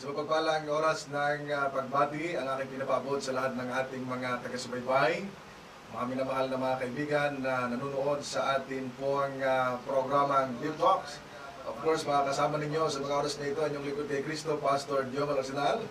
So pagpalang oras ng pagbati, ang aking pinapabot sa lahat ng ating mga taga-subaybay, mga minamahal na mga kaibigan na nanonood sa atin pong programang Deep Talks. Of course, mga kasama ninyo sa mga oras na ito, inyong likod kay Cristo, Pastor Diomar Arsenal.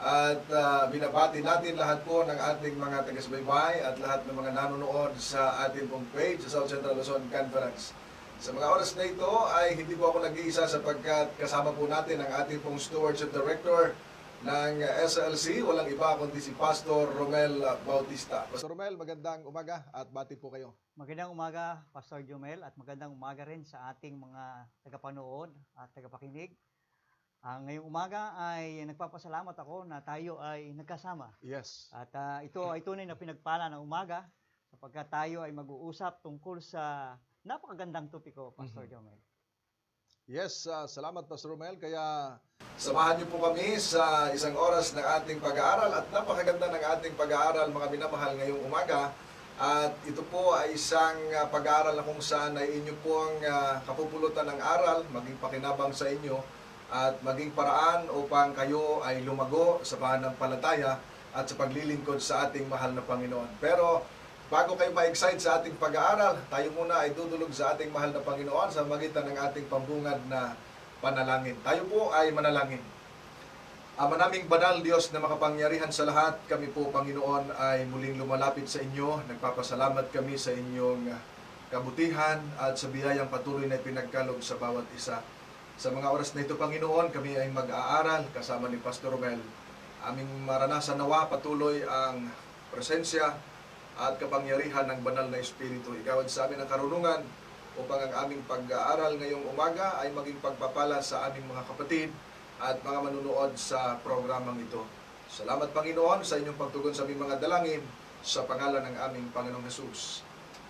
At binabati natin lahat po ng ating mga taga-subaybay at lahat ng mga nanonood sa ating pong page sa South Central Luzon Conference. Sa mga oras na ito ay hindi po ako nag-iisa sapagkat kasama po natin ang ating pong Stewardship Director ng SLC, walang iba kundi si Pastor Romel Bautista. Pastor Romel, magandang umaga at bati po kayo. Magandang umaga, Pastor Jomel, at magandang umaga rin sa ating mga tagapanood at tagapakinig. Ngayong umaga ay nagpapasalamat ako na tayo ay nagkasama. Yes. At ito ay tunay na pinagpala ng umaga sapagkat tayo ay mag-uusap tungkol sa napakagandang topiko, Pastor Jomel. Yes, salamat Pastor Romel. Kaya samahan niyo po kami sa isang oras ng ating pag-aaral at napakaganda ng ating pag-aaral mga minamahal ngayong umaga. At ito po ay isang pag-aaral na kung saan ay inyo pong kapupulutan ng aral, maging pakinabang sa inyo at maging paraan upang kayo ay lumago sa pananampalataya at sa paglilingkod sa ating mahal na Panginoon. Pero bago kayo ma-excite sa ating pag-aaral, tayo muna ay dudulog sa ating mahal na Panginoon sa magitan ng ating pambungad na panalangin. Tayo po ay manalangin. Ama naming banal Diyos na makapangyarihan sa lahat, kami po Panginoon ay muling lumalapit sa inyo. Nagpapasalamat kami sa inyong kabutihan at sa biyayang patuloy na pinagkaloob sa bawat isa. Sa mga oras na ito Panginoon, kami ay mag-aaral kasama ni Pastor Romel. Aming maranasan nawa patuloy ang presensya at kapangyarihan ng banal na Espiritu. Igawad sa amin ang karunungan upang ang aming pag-aaral ngayong umaga ay maging pagpapala sa aming mga kapatid at mga manunood sa programang ito. Salamat Panginoon sa inyong pagtugon sa aming mga dalangin sa pangalan ng aming Panginoong Hesus.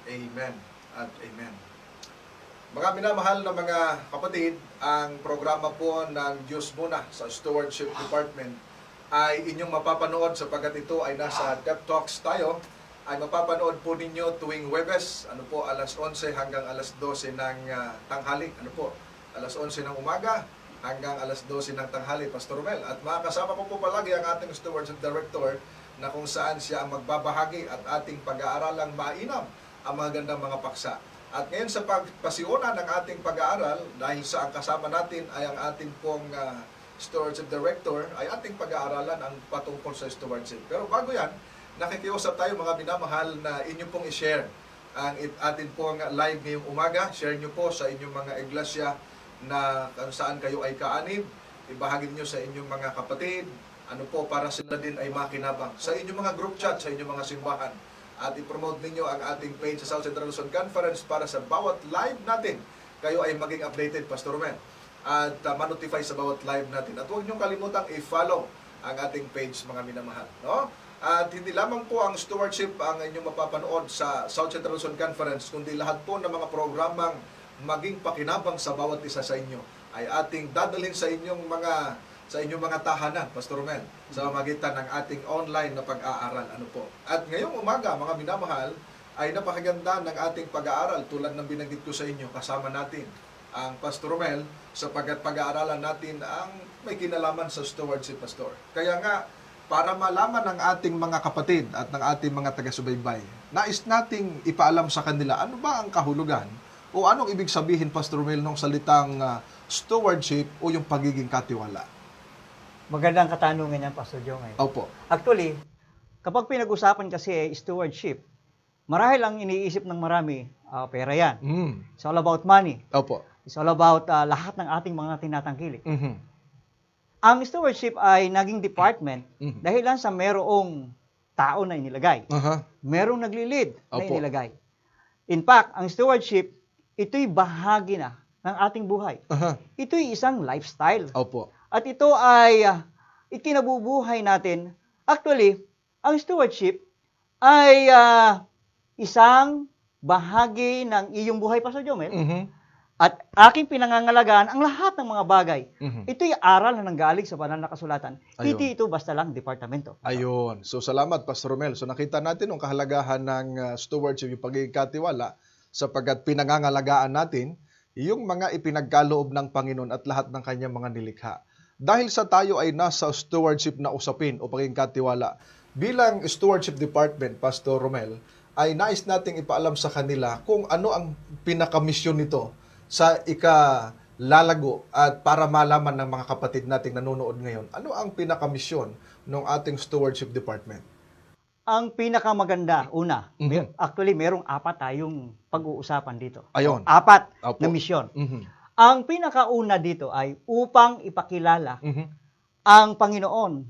Amen at Amen. Mga minamahal na mga kapatid, ang programa po ng Diyos Muna sa Stewardship Department ay inyong mapapanood sapagkat ito ay nasa Deep Talks tayo. Ay mapapanood po ninyo tuwing Huwebes, alas 11 hanggang alas 12 ng tanghali. Alas 11 ng umaga hanggang alas 12 ng tanghali, Pastor Romel. At makakasama ko po palagi ang ating Stewardship Director na kung saan siya ang magbabahagi at ating pag-aaralang mainam ang mga gandang mga paksa. At ngayon sa pagpasiuna ng ating pag-aaral, dahil sa ang kasama natin ay ang ating pong Stewardship Director, ay ating pag-aaralan ang patungkol sa stewardship. Pero bago yan, nakikiusap tayo mga minamahal na inyo pong i-share ang atin pong live ngayong umaga. Share nyo po sa inyong mga iglesia na kung saan kayo ay kaanib. Ibahagi nyo sa inyong mga kapatid. Para sila din ay makinabang. Sa inyong mga group chat, sa inyong mga simbahan. At i-promote ninyo ang ating page sa South Central Luzon Conference para sa bawat live natin. Kayo ay maging updated, Pastor Romel. At ma-notify sa bawat live natin. At huwag nyo kalimutang i-follow ang ating page mga minamahal. No? At hindi lamang po ang stewardship ang inyong mapapanood sa South Central Luzon Conference, kundi lahat po ng mga programang maging pakinabang sa bawat isa sa inyo ay ating dadalhin sa inyong mga tahanan, Pastor Romel, sa magitan ng ating online na pag-aaral. At ngayong umaga, mga minamahal, ay napakaganda ng ating pag-aaral tulad ng binanggit ko sa inyo, kasama natin ang Pastor Romel sapagkat pag-aaralan natin ang may kinalaman sa stewardship, Pastor. Kaya nga, para malaman ng ating mga kapatid at ng ating mga taga-subaybay, nais nating ipaalam sa kanila ano ba ang kahulugan o anong ibig sabihin, Pastor Romel, ng salitang stewardship o yung pagiging katiwala. Magandang katanungan yan, Pastor Jomel. Opo. Actually, kapag pinag-usapan kasi stewardship, marahil ang iniisip ng marami, pera yan. It's all about money. Opo. It's all about lahat ng ating mga tinatangkilik. Mm-hmm. Ang stewardship ay naging department dahil lang sa merong tao na inilagay. Merong nagli-lead na inilagay. In fact, ang stewardship, ito'y bahagi na ng ating buhay. Ito'y isang lifestyle. Opo. At ito ay ikinabubuhay natin. Actually, ang stewardship ay isang bahagi ng iyong buhay, Pastor Jomel. At aking pinangangalagaan ang lahat ng mga bagay. Ito'y aral na nanggaling sa banal na kasulatan. Hindi ito basta lang departamento. Ayun. So salamat, Pastor Romel. So nakita natin ang kahalagahan ng stewardship, yung pagiging katiwala, sapagkat pinangangalagaan natin yung mga ipinagkaloob ng Panginoon at lahat ng kanyang mga nilikha. dahil sa tayo ay nasa stewardship na usapin o pagiging katiwala, bilang stewardship department, Pastor Romel, ay nais nating ipaalam sa kanila kung ano ang pinakamisyon nito sa ikalalago at para malaman ng mga kapatid nating nanonood ngayon, ano ang pinakamisyon ng ating stewardship department? Ang pinakamaganda, una, Mhm. actually merong 4 tayong pag-uusapan dito. Ayon. 4 Opo. na misyon. Mhm. Ang pinakauna dito ay upang ipakilala Mhm. ang Panginoon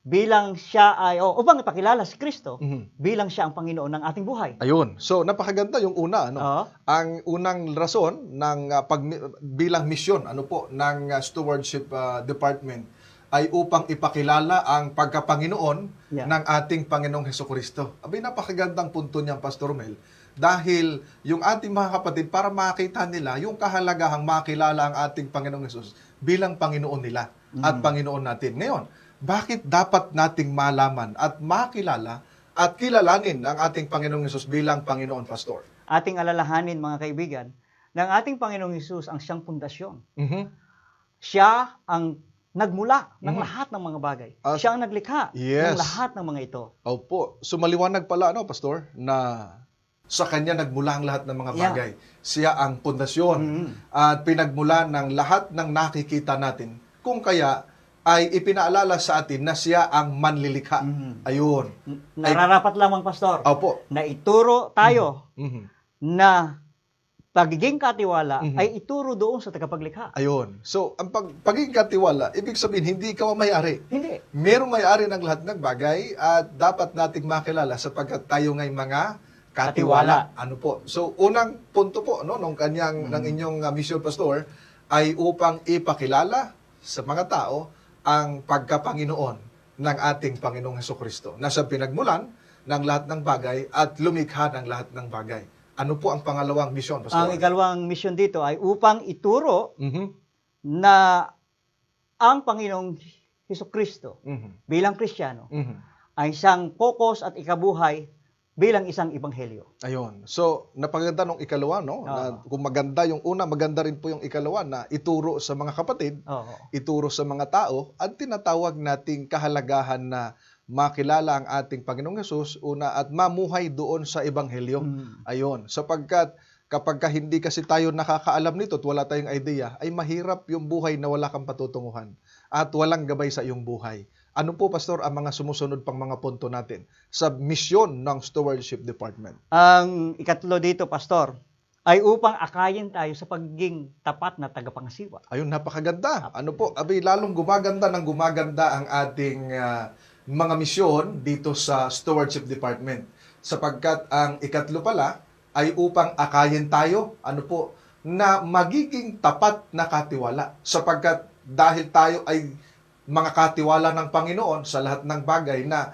bilang siya ay, upang ipakilala si Kristo Mhm. bilang siya ang Panginoon ng ating buhay. Ayun. So, napakaganda yung una, ano? Oo. Ang unang rason ng bilang misyon, ano po, ng stewardship department ay upang ipakilala ang pagkapanginoon Yeah. ng ating Panginoong Hesukristo. Abay, napakagandang punto niyan, Pastor Mel, dahil yung ating mga kapatid, para makita nila yung kahalagahang makilala ang ating Panginoong Hesus bilang Panginoon nila at Panginoon natin. Ngayon, bakit dapat nating malaman at makilala at kilalanin ang ating Panginoong Hesus bilang Panginoon, Pastor? Ating alalahanin, mga kaibigan, ng ating Panginoong Hesus ang siyang pundasyon. Mhm. Siya ang nagmula ng Mhm. lahat ng mga bagay. At- Siya ang naglikha Yes. ng lahat ng mga ito. Opo. So maliwanag pala, ano, Pastor, na sa Kanya nagmula ang lahat ng mga Yeah. bagay. Siya ang pundasyon Mhm. at pinagmula ng lahat ng nakikita natin. Kung kaya ay ipinaalala sa atin na siya ang manlilikha. Mhm. Ayun. Nararapat lamang, Pastor, Opo. na ituro tayo Mhm. na pagiging katiwala Mhm. ay ituro doon sa tagapaglikha. Ayun. So, ang pagiging katiwala, ibig sabihin, hindi ikaw ang may-ari. Hindi. Merong may-ari ng lahat ng bagay at dapat nating makilala sapagkat tayo ngay mga katiwala. Ano po? So, unang punto po no ng ng inyong mission, Pastor, ay upang ipakilala sa mga tao ang pagkapanginoon ng ating Panginoong Hesukristo na siya pinagmulan ng lahat ng bagay at lumikha ng lahat ng bagay. Ano po ang pangalawang mission, Pastor? Ang ikalawang misyon dito ay upang ituro Mhm. na ang Panginoong Hesukristo Mhm. bilang Kristiyano Mhm. ay siyang focus at ikabuhay bilang isang ebanghelyo. Ayun. So, napaganda nung ikalawa, no? Na, kung maganda yung una, maganda rin po yung ikalawa na ituro sa mga kapatid, Oo. ituro sa mga tao, at tinatawag nating kahalagahan na makilala ang ating Panginoong Hesus, una, at mamuhay doon sa Ebanghelyo. Ayun. Sapagkat kapag hindi kasi tayo nakakaalam nito at wala tayong idea, ay mahirap yung buhay na wala kang patutunguhan at walang gabay sa iyong buhay. Ano po, Pastor, ang mga sumusunod pang mga punto natin sa misyon ng Stewardship Department? Ang ikatlo dito, Pastor, ay upang akayin tayo sa pagiging tapat na tagapangasiwa. Ayun, napakaganda. Ano po, abay, lalong gumaganda ng gumaganda ang ating mga misyon dito sa Stewardship Department. Sapagkat ang ikatlo pala ay upang akayin tayo, ano po, na magiging tapat na katiwala. Sapagkat dahil tayo ay mga katiwala ng Panginoon sa lahat ng bagay na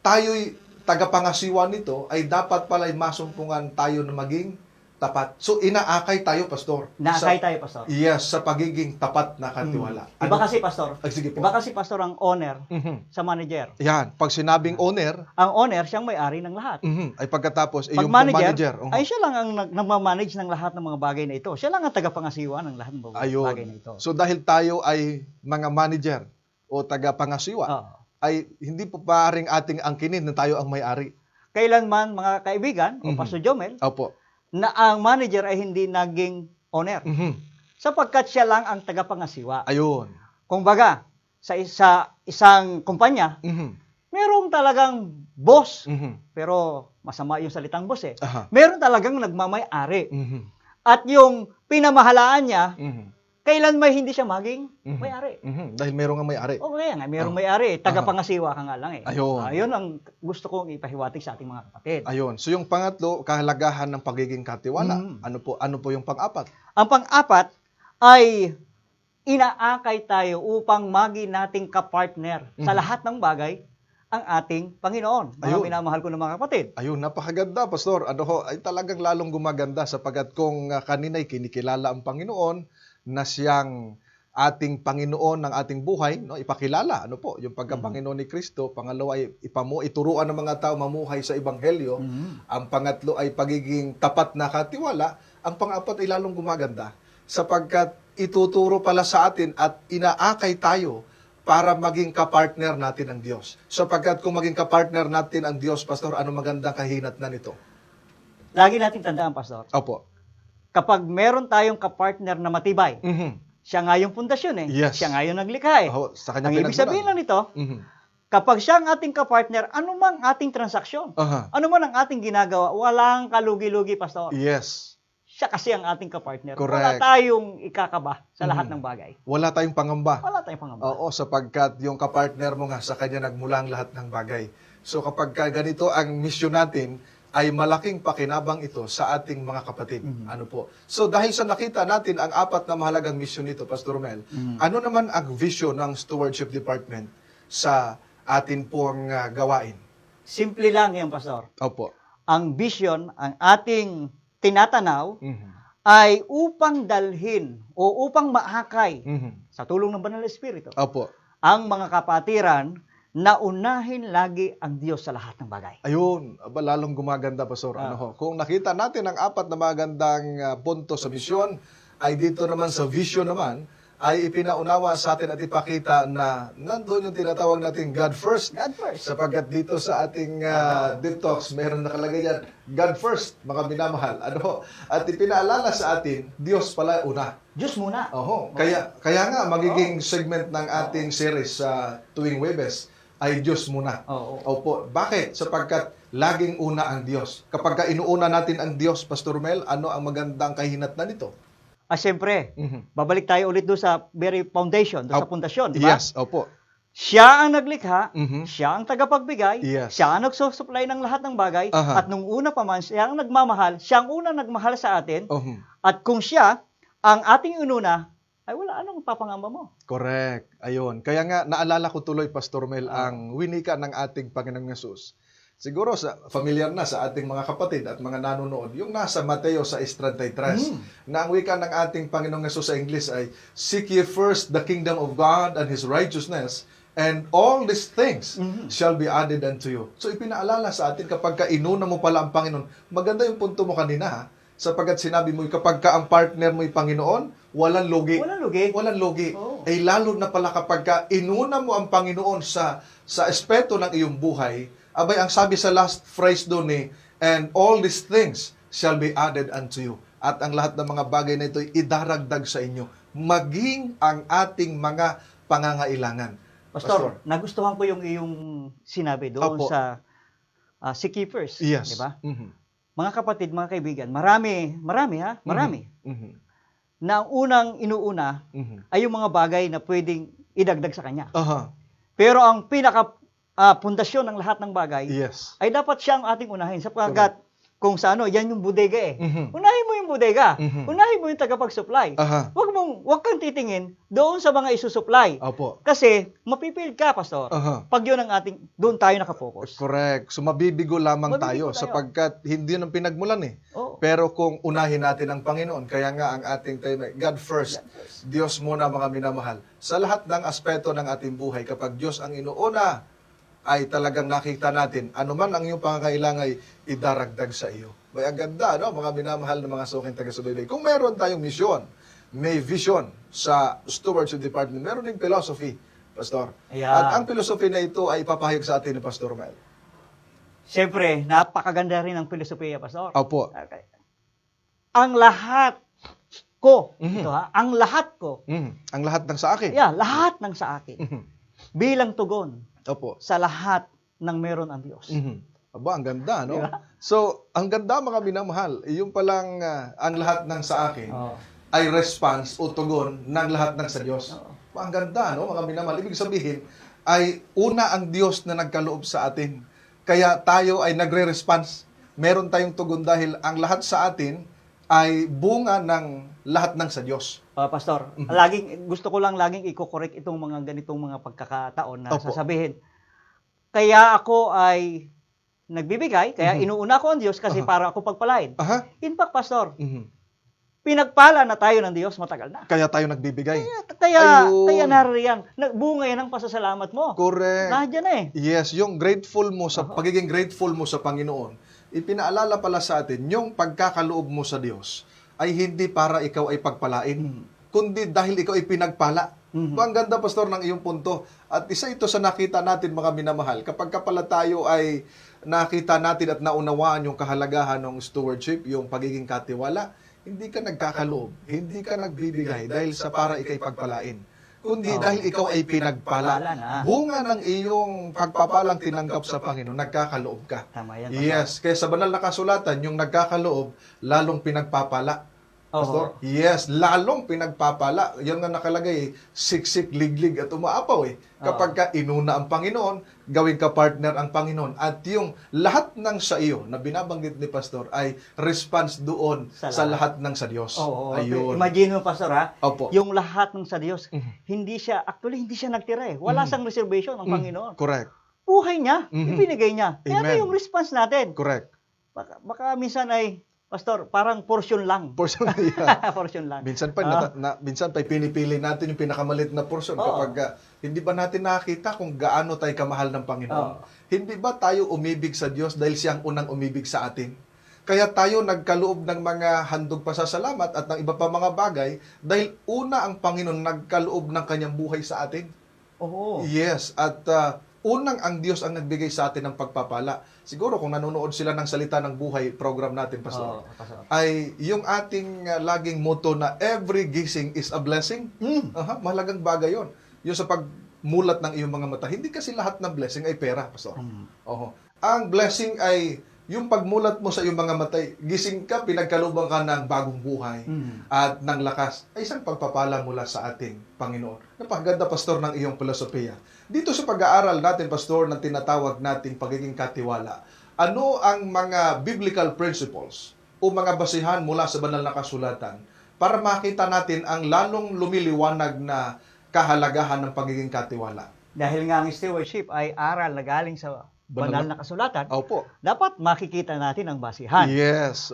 tayo'y tagapangasiwa nito, ay dapat pala'y masumpungan tayo na maging tapat. So, inaakay tayo, Pastor. Naakay tayo, Pastor. Yes, sa pagiging tapat na katiwala. Iba kasi, Pastor. Sige po. Iba kasi, Pastor, ang owner Mhm. sa manager. Yan, pag sinabing owner, Ang owner, siyang may-ari ng lahat. ay pagkatapos, Pag yung manager. ay siya lang ang nagmamanage ng lahat ng mga bagay na ito. Siya lang ang tagapangasiwa ng lahat ng mga bagay na ito. Ayun. So, dahil tayo ay mga manager o tagapangasiwa, Oo. ay hindi po paring ating angkinin na tayo ang may-ari. Kailanman, mga kaibigan, o Pastor Jomel, Opo. na ang manager ay hindi naging owner. Sapagkat siya lang ang tagapangasiwa. Ayun. Kung baga, sa isang kumpanya, merong talagang boss, pero masama yung salitang boss eh. Aha. Meron talagang nagmamay-ari. Mhm. At yung pinamahalaan niya, Mhm. kailan may hindi siya maging may-ari. Mhm. Dahil meron nga may-ari. O kaya nga, merong may-ari, tagapangasiwa ka nga lang eh. Ayun. Ayun ang gusto kong ipahiwatig sa ating mga kapatid. Ayun. So, yung pangatlo, kahalagahan ng pagiging katiwala. Ano po yung pang-apat? Ang pang-apat ay inaakay tayo upang maging nating kapartner sa lahat ng bagay ang ating Panginoon. Mga Ayun. minamahal ko ng mga kapatid. Ayun, napakaganda, Pastor. Ay talagang lalong gumaganda sapagkat kung kanina'y kinikilala ang Panginoon na siyang ating Panginoon ng ating buhay, no, ipakilala, ano po, yung pagka-Panginoon ni Kristo. Pangalawa ay ituruan ng mga tao mamuhay sa Ebanghelyo. Ang pangatlo ay pagiging tapat na katiwala. Ang pang-apat ay lalong gumaganda sapagkat ituturo pala sa atin at inaakay tayo para maging kapartner natin ang Diyos. Sapagkat kung maging kapartner natin ang Diyos, Pastor, ano magandang kahinatnan nito? Lagi natin tandaan, Pastor. Opo. Kapag meron tayong kapartner na matibay, siya nga yung pundasyon eh. Yes. Siya nga yung naglikha eh. Sa kanya Ang ibig sabihin lang nito, kapag siya ang ating kapartner, anumang ating transaksyon, anuman ang ating ginagawa, walang kalugi-lugi, Pastor. Yes. Siya kasi ang ating kapartner. Correct. Wala tayong ikakaba sa lahat ng bagay. Wala tayong pangamba. Wala tayong pangamba. Oo, sapagkat yung kapartner mo nga, sa kanya nagmula ang lahat ng bagay. So kapag ganito ang mission natin, ay malaking pakinabang ito sa ating mga kapatid. Ano po? So dahil sa nakita natin ang apat na mahalagang mission nito, Pastor Mel, ano naman ang vision ng Stewardship Department sa atin pong gawain? Simple lang yan, Pastor. Opo. Ang vision, ang ating tinatanaw, ay upang dalhin o upang maakay sa tulong ng Banal na Espiritu Opo. ang mga kapatiran na unahin lagi ang Diyos sa lahat ng bagay. Ayun, lalong gumaganda, Pastor. Kung nakita natin ang apat na magandang punto sa misyon, ay dito naman sa vision naman, ay ipinaunawa sa atin at ipakita na nandun yung tinatawag natin God first. God first. Sapagkat dito sa ating detox, meron nakalagay yan, God first, mga minamahal. At ipinaalala sa atin, Diyos pala una. Diyos muna. Kaya nga, magiging segment ng ating series sa tuwing Webes, ay Diyos muna. Opo. Bakit? Sapagkat laging una ang Diyos. Kapag inuuna natin ang Diyos, Pastor Mel, ano ang magandang kahinatnan nito? Siyempre, babalik tayo ulit doon sa very foundation, doon sa pundasyon, di ba? Yes, opo. Siya ang naglikha, siya ang tagapagbigay, Yes. siya ang nagsusupply ng lahat ng bagay, at nung una pa man, siya ang nagmamahal, siya ang unang nagmahal sa atin, at kung siya ang ating inuna, ay wala anong papangamba mo. Correct. Ayun. Kaya nga, naalala ko tuloy, Pastor Mel, ang winika ng ating Panginoong Yesus. Siguro, familiar na sa ating mga kapatid at mga nanonood, yung nasa Mateo 6:33, na ang wika ng ating Panginoong Yesus sa English ay, Seek ye first the kingdom of God and His righteousness, and all these things shall be added unto you. So, ipinaalala sa atin, kapag inuna mo pala ang Panginoon, maganda yung punto mo kanina, ha? Sapagkat sinabi mo, kapag ang partner mo yung Panginoon, walang lugi. Walang lugi. Eh, lalo na pala kapag inuna mo ang Panginoon sa aspeto ng iyong buhay, abay, ang sabi sa last phrase doon and all these things shall be added unto you. At ang lahat ng mga bagay na ito ay idaragdag sa inyo, maging ang ating mga pangangailangan. Pastor, nagustuhan ko yung iyong sinabi doon sa Seek ye first. Yes. Di ba? Mga kapatid, mga kaibigan, marami na ang unang inuuna ay yung mga bagay na pwedeng idagdag sa kanya. Pero ang pinaka pundasyon ng lahat ng bagay ay dapat siyang ating unahin sapagkat kung sa yan yung bodega Unahin mo yung bodega. Unahin mo yung tagapag-supply. Wag kang titingin doon sa mga isusupply. Kasi mapipil ka, Pastor. Pag yun ang doon tayo nakapokus. Correct. So mabibigo lamang tayo sapagkat hindi yun ang pinagmulan Pero kung unahin natin ang Panginoon, kaya nga ang ating tema, God first. Diyos muna, mga minamahal. Sa lahat ng aspeto ng ating buhay, kapag Diyos ang inuuna, ay talagang nakita natin, anuman ang iyong pangangailangan ay idaragdag sa iyo. May ang ganda, mga minamahal na mga suking taga-subaybay. Kung meron tayong misyon, may vision sa Stewardship Department, meron ding philosophy, Pastor. At ang philosophy na ito ay ipapahayag sa atin ni Pastor Mel. Siyempre, napakaganda rin ang filosofiya, Pastor. Opo. Okay. Ang lahat ko, ang lahat ko. Ang lahat ng sa akin. Lahat ng sa akin. Bilang tugon. Sa lahat ng meron ang Diyos. Aba, ang ganda, no? Diba? So, ang ganda, mga minamahal, yung palang ang lahat ng sa akin ay response o tugon ng lahat ng sa Diyos. Ang ganda, no, mga minamahal. Ibig sabihin, ay una ang Diyos na nagkaloob sa atin. Kaya tayo ay nagre-response. Meron tayong tugon dahil ang lahat sa atin ay bunga ng lahat ng sa Diyos. Pastor, gusto ko lang laging i-correct itong mga ganitong mga pagkakataon na sasabihin. Kaya ako ay nagbibigay, kaya inuuna ko ang Diyos kasi para ako pagpalain. In fact, Pastor, pinagpala na tayo ng Diyos matagal na. Kaya tayo nagbibigay. Kaya naririyan. Bunga yan ang pasasalamat mo. Correct. Nandiyan Yes, yung grateful mo, pagiging grateful mo sa Panginoon, ipinaalala pala sa atin, yung pagkakaloob mo sa Diyos, ay hindi para ikaw ay pagpalain. kundi dahil ikaw ay pinagpala. Ang ganda, Pastor, ng iyong punto. At isa ito sa nakita natin, mga minamahal, kapag pala tayo ay nakita natin at naunawaan yung kahalagahan ng stewardship, yung pagiging katiwala, hindi ka nagkakaloob, hindi ka nagbibigay dahil sa para ikay pagpalain, kundi dahil ikaw ay pinagpala. Bunga ng iyong pagpapalang tinanggap sa Panginoon, nagkakaloob ka. Tama yan, Yes, kaya sa banal na kasulatan, yung nagkakaloob, lalong pinagpapala. Pastor? Yes, lalong pinagpapala. Yan nga nakalagay, siksik, liglig at umaapaw Kapag ka inuna ang Panginoon, gawin ka partner ang Panginoon. At yung lahat ng sa iyo na binabanggit ni Pastor ay response doon sa lahat ng sa Diyos. Ayun. Imagine mo, Pastor, Opo. yung lahat ng sa Diyos, hindi siya nagtira Wala siyang reservation ng Panginoon. Correct. Buhay niya, ibinigay niya. Kaya ito yung response natin. Correct. Baka minsan ay, Pastor, parang portion lang. Portion yan. Portion lang. Minsan minsan pa pinipili natin yung pinakamalit na portion kapag hindi ba natin nakita kung gaano tayo kamahal ng Panginoon. Hindi ba tayo umibig sa Diyos dahil siyang unang umibig sa atin? Kaya tayo nagkaloob ng mga handog pasasalamat at ng iba pa mga bagay dahil una ang Panginoon nagkaloob ng kanyang buhay sa atin. Yes, at unang ang Diyos ang nagbigay sa atin ng pagpapala. Siguro kung nanonood sila ng Salita ng Buhay program natin, Pastor, ay yung ating laging motto na every gising is a blessing. Mahalagang bagay yon. Yung sa pagmulat ng iyong mga mata. Hindi kasi lahat ng blessing ay pera, Pastor. Ang blessing ay yung pagmulat mo sa iyong mga mata, gising ka, pinagkalooban ka ng bagong buhay at ng lakas, ay isang pagpapala mula sa ating Panginoon. Napakaganda, Pastor, ng iyong filosofiya. Dito sa pag-aaral natin, Pastor, na tinatawag nating pagiging katiwala, ano ang mga biblical principles o mga basihan mula sa banal na kasulatan para makita natin ang lalong lumiliwanag na kahalagahan ng pagiging katiwala? Dahil nga ang stewardship ay aral na galing sa banal na kasulatan, dapat makikita natin ang basihan. Yes.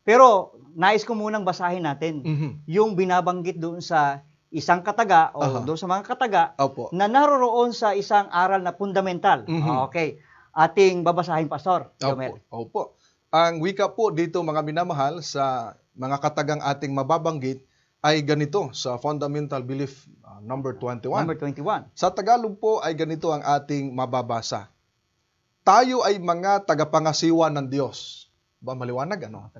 Pero nais ko munang basahin natin yung binabanggit doon sa isang kataga o doon sa mga kataga na naroroon sa isang aral na fundamental. Okay. Ating babasahin, Pastor. Opo. Ang wika po dito, mga minamahal, sa mga katagang ating mababanggit ay ganito sa Fundamental Belief number 21. Number 21. Sa Tagalog po ay ganito ang ating mababasa. Tayo ay mga tagapangasiwa ng Diyos. Ba maliwanag, ano?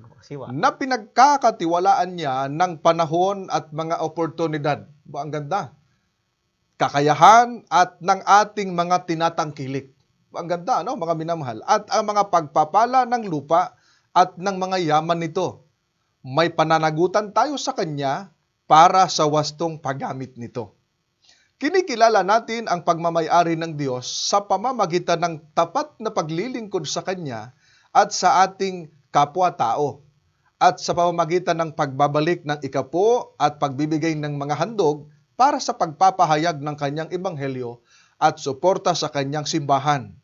Na pinagkakatiwalaan niya ng panahon at mga oportunidad. Ba ang ganda? Kakayahan at ng ating mga tinatangkilik. Ba ang ganda, ano, mga minamahal? At ang mga pagpapala ng lupa at ng mga yaman nito. May pananagutan tayo sa Kanya para sa wastong paggamit nito. Kinikilala natin ang pagmamayari ng Diyos sa pamamagitan ng tapat na paglilingkod sa Kanya at sa ating kapwa-tao, at sa pamamagitan ng pagbabalik ng ikapo at pagbibigay ng mga handog para sa pagpapahayag ng Kanyang ebanghelyo at suporta sa Kanyang simbahan.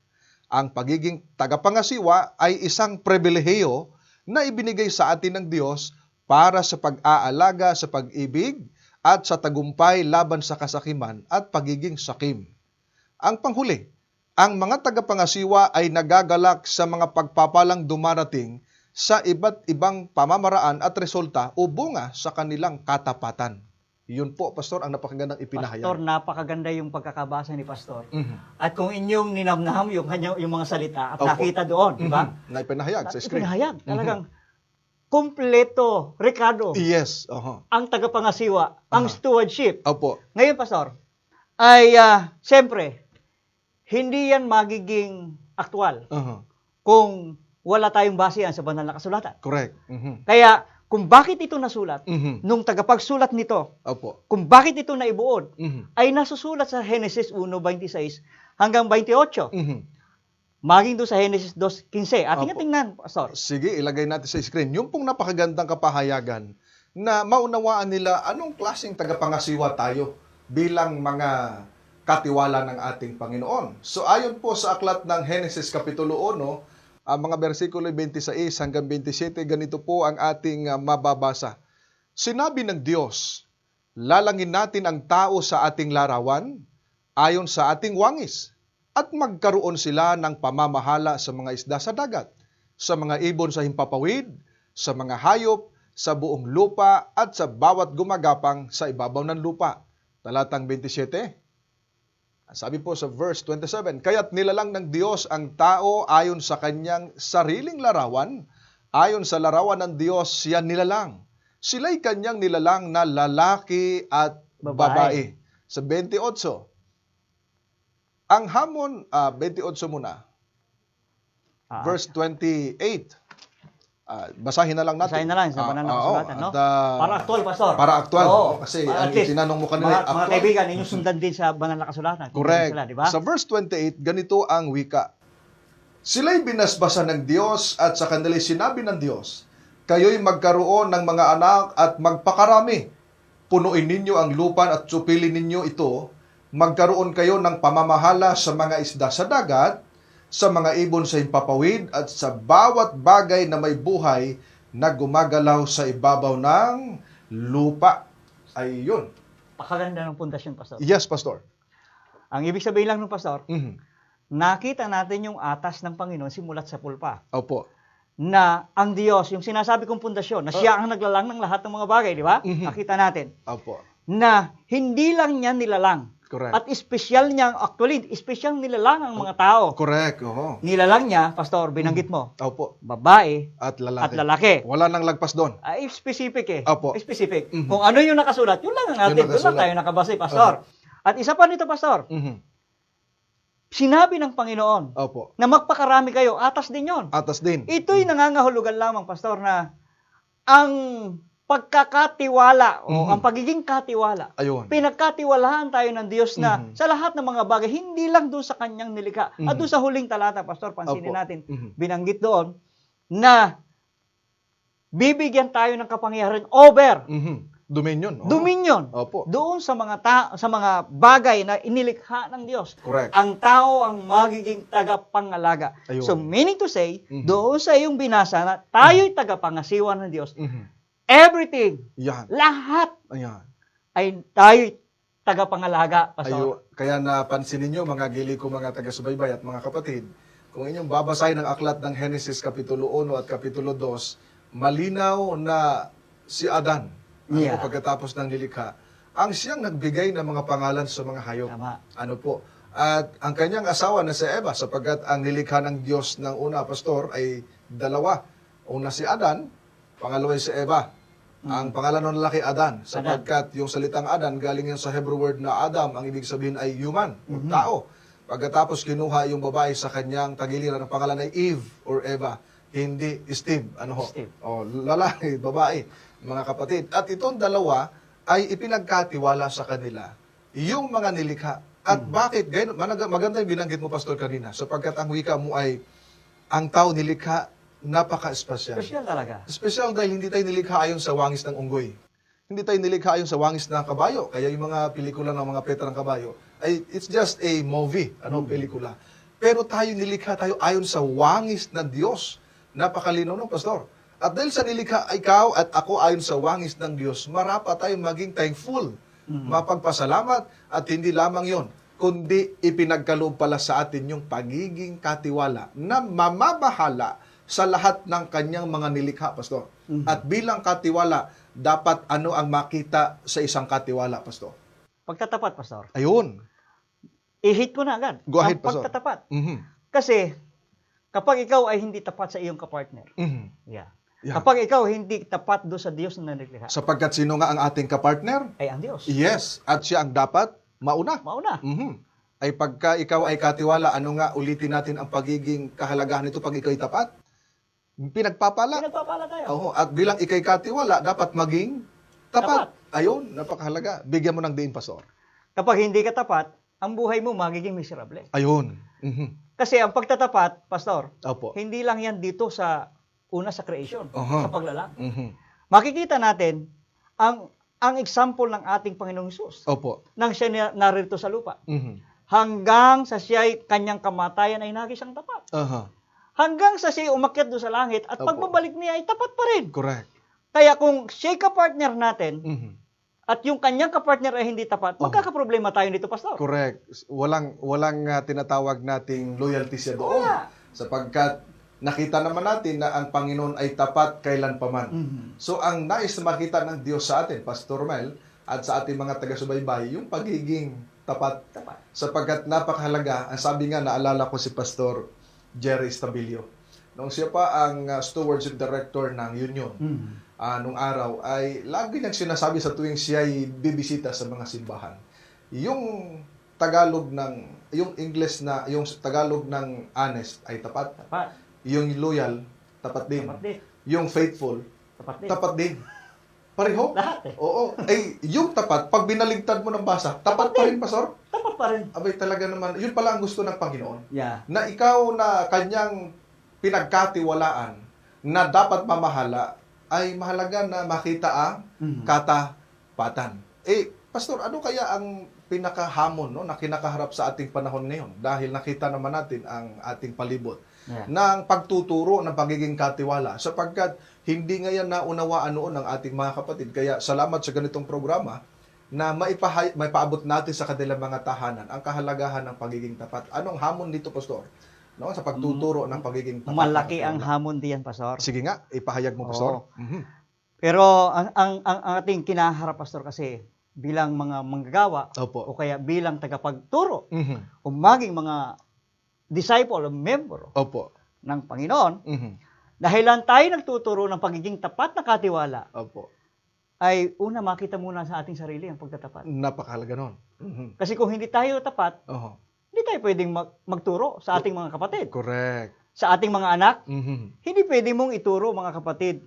Ang pagiging tagapangasiwa ay isang pribilehiyo na ibinigay sa atin ng Diyos para sa pag-aalaga sa pag-ibig at sa tagumpay laban sa kasakiman at pagiging sakim. Ang panghuli, ang mga tagapangasiwa ay nagagalak sa mga pagpapalang dumarating sa iba't ibang pamamaraan at resulta o bunga sa kanilang katapatan. Yun po, Pastor, ang napakagandang ipinahayag. Pastor, napakaganda yung pagkakabasa ni Pastor. At kung inyong ninamnam yung mga salita at nakita doon, di ba? Na ipinahayag sa screen. Ipinahayag. Talagang kompleto, Ricardo. Yes. Ang tagapangasiwa, ang stewardship. Opo. Ngayon, Pastor, ay siyempre, hindi yan magiging aktual kung wala tayong basihan sa banal na kasulatan. Correct. Kaya, kung bakit ito nasulat, nung tagapagsulat nito, kung bakit ito naibuod, ay nasusulat sa Genesis 1:26 hanggang 28. Maging doon sa Genesis 2:15. Ating tingnan, Pastor. Sige, ilagay natin sa screen. Yung pong napakagandang kapahayagan na maunawaan nila anong klaseng tagapangasiwa tayo bilang mga katiwala ng ating Panginoon. So ayon po sa aklat ng Genesis Kapitulo 1, mga versikulo 26 hanggang 27, ganito po ang ating mababasa. Sinabi ng Diyos, lalangin natin ang tao sa ating larawan, ayon sa ating wangis, at magkaroon sila ng pamamahala sa mga isda sa dagat, sa mga ibon sa himpapawid, sa mga hayop, sa buong lupa at sa bawat gumagapang sa ibabaw ng lupa. Talatang 27. Sabi po sa verse 27, kaya't nilalang ng Diyos ang tao ayon sa kanyang sariling larawan. Ayon sa larawan ng Diyos, siya nilalang. Sila'y kanyang nilalang na lalaki at babae. Sa 28, ang hamon, 28 muna. Verse 28. Basahin na lang natin. Basahin na lang sa banal na kasulatan, no? At, Para aktual, Pastor. Para aktual. Oo. Kasi At ang least, itinanong mo kanina, mga aktual. kaibigan, inyong sundan din sa banal na kasulatan. Correct. Sila, di ba? Sa verse 28, ganito ang wika. Sila'y binasbasan ng Diyos at sa kanila'y sinabi ng Diyos, kayo'y magkaroon ng mga anak at magpakarami. Punuin ninyo ang lupa at supilin ninyo ito. Magkaroon kayo ng pamamahala sa mga isda sa dagat, sa mga ibon sa himpapawid, at sa bawat bagay na may buhay na gumagalaw sa ibabaw ng lupa. Ayun. Pakaganda ng pundasyon, Pastor. Yes, Pastor. Ang ibig sabihin lang ng Pastor, Mhm. nakita natin yung atas ng Panginoon simulat sa pulpa. Opo. Na ang Diyos, yung sinasabi kong pundasyon, na siya ang naglalang ng lahat ng mga bagay, di ba? Mhm. Nakita natin. Opo. Na hindi lang niya nilalang. Correct. At espesyal niyang, actually, espesyal nilalang ang mga tao. Correct. Oo. Nilalang niya, Pastor, binanggit mo, Opo. babae At lalaki. at lalaki. Wala nang lagpas doon. Ay, specific eh. Opo. Specific. Mhm. Kung ano yung nakasulat, yun lang ang Yung atin. Doon lang nakasulat. tayo nakabase, Pastor. At isa pa nito, Pastor, Mhm. sinabi ng Panginoon Opo. na magpakarami kayo, atas din yon. Atas din. Ito'y nangangahulugan lamang, Pastor, na ang pagkakatiwala o Mhm. ang pagiging katiwala, Ayun. pinagkatiwalaan tayo ng Diyos na Mhm. sa lahat ng mga bagay, hindi lang doon sa kanyang nilikha. At Mhm. doon sa huling talata, Pastor, pansinin Opo. natin, Mhm. binanggit doon na bibigyan tayo ng kapangyarihan over Mhm. Dominion. Oo. dominion Opo. doon sa mga bagay na inilikha ng Diyos. Correct. Ang tao ang magiging tagapangalaga. Ayun. So meaning to say, Mhm. doon sa iyong binasa na tayo'y tagapangasiwa ng Diyos, Mhm. everything, Yan. lahat Ayan. ay tayo'y tagapangalaga, Ayo, Pastor. kaya napansin ninyo mga gili ko mga taga-subaybay at mga kapatid, kung inyong babasahin ang aklat ng Genesis Kapitulo 1 at Kapitulo 2, malinaw na si Adan, Yeah. pagkatapos ng nilikha, ang siyang nagbigay ng mga pangalan sa mga hayop. Tama. Ano po? At ang kanyang asawa na si Eva, sapagkat ang nilikha ng Diyos ng una, Pastor, ay dalawa. Una si Adan, pangalawa si Eva. Ang pangalan ng lalaki Adan, sapagkat yung salitang Adan galing yan sa Hebrew word na Adam, ang ibig sabihin ay human, o tao. Pagkatapos kinuha yung babae sa kanyang tagiliran, ang pangalan ay Eve or Eva, hindi Steve. Ano ho? Steve. O, lalaki, babae, mga kapatid. At itong dalawa ay ipinagkatiwala sa kanila yung mga nilikha. At bakit? Maganda yung binanggit mo, Pastor, kanina, sapagkat ang wika mo ay ang tao nilikha napaka-espesyal. Special talaga. Special dahil hindi tayo nilikha ayon sa wangis ng unggoy. Hindi tayo nilikha ayon sa wangis ng kabayo. Kaya yung mga pelikula ng mga petrang kabayo, ay it's just a movie, pelikula. Pero tayo nilikha tayo ayon sa wangis ng Diyos. Napakalinaw ng Pastor. At dahil sa nilikha ikaw at ako ayon sa wangis ng Diyos, marapat tayong maging thankful, mapagpasalamat, at hindi lamang yon, kundi ipinagkaloob pala sa atin yung pagiging katiwala na mamabahala sa lahat ng kanyang mga nilikha, Pastor. At bilang katiwala, dapat ano ang makita sa isang katiwala, Pastor? Pagtatapat, Pastor. Ayun. I-hit ko na agad. Go ahead, ang Pastor. pagtatapat. Mhm. Kasi, kapag ikaw ay hindi tapat sa iyong kapartner, Mhm. yeah. Yeah. Kapag ikaw hindi tapat doon sa Diyos na nilikha, Sapagkat sino nga ang ating kapartner? ay ang Diyos. Yes. At siya ang dapat mauna. Mauna. Mhm. Ay pagka ikaw ay katiwala, ano nga ulitin natin ang pagiging kahalagahan nito pag ikaw'y tapat? Pinagpapala. Pinagpapala tayo. Oo, at bilang ikay katiwala, dapat maging tapat. Ayun, napakahalaga. Bigyan mo ng diin, Pastor. Kapag hindi ka tapat, ang buhay mo magiging miserable. Ayun. Mhm. Kasi ang pagtatapat, Pastor, Opo. hindi lang yan dito sa sa creation, Aha. sa paglalang. Mhm. Makikita natin ang example ng ating Panginoong Hesus Opo. nang siya narito sa lupa. Mhm. Hanggang sa siya'y kanyang kamatayan ay naging siyang tapat. Aha. Hanggang sa siya'y umakyat doon sa langit at Opo. pagbabalik niya ay tapat pa rin. Correct. Kaya kung siya'y kapartner natin Mhm. at yung kanyang kapartner ay hindi tapat, magkakaproblema tayo nito, Pastor. Correct. Walang tinatawag nating loyalty siya doon. Wala. Sapagkat nakita naman natin na ang Panginoon ay tapat kailanpaman. So, ang nais na makita ng Diyos sa atin, Pastor Mel, at sa ating mga taga-subaybay, yung pagiging tapat. Sapagkat napakahalaga, ang sabi nga, naalala ko si Pastor Jerry Stabilio. Nung siya pa ang stewardship director ng union, nung araw, ay lagi niyang sinasabi sa tuwing siya ay bibisita sa mga simbahan. Yung Tagalog yung English na, yung Tagalog ng honest ay tapat. Yung loyal, tapat din. Yung faithful, tapat din. Pareho? Lahat eh. Oo. Ay, yung tapat, pag binaligtad mo ng basa, tapat pa rin, Pastor? Tapat pa rin. Abay, talaga naman, yun pala ang gusto ng Panginoon. Yeah. Na ikaw na kanyang pinagkatiwalaan, na dapat mamahala, ay mahalaga na makita ang katapatan. Pastor, ano kaya ang pinakahamon na kinakaharap sa ating panahon ngayon? Dahil nakita naman natin ang ating palibot ng pagtuturo ng pagiging katiwala, sapagkat hindi ngayon naunawaan noon ng ating mga kapatid. Kaya salamat sa ganitong programa na maipaabot natin sa kanilang mga tahanan ang kahalagahan ng pagiging tapat. Anong hamon dito, Pastor? Sa pagtuturo ng pagiging tapat. Malaki ang hamon diyan, Pastor. Sige nga, ipahayag mo, Pastor. Pero ang ating kinaharap, Pastor, kasi bilang mga manggagawa Opo. o kaya bilang tagapagturo o maging mga disciple o member Opo. ng Panginoon, dahilan tayo nagtuturo ng pagiging tapat na katiwala, Opo. ay una makita muna sa ating sarili ang pagtatapat. Napakahalaga nun. Kasi kung hindi tayo tapat, Oho. hindi tayo pwedeng magturo sa ating mga kapatid. Correct. Sa ating mga anak, hindi pwede mong ituro, mga kapatid,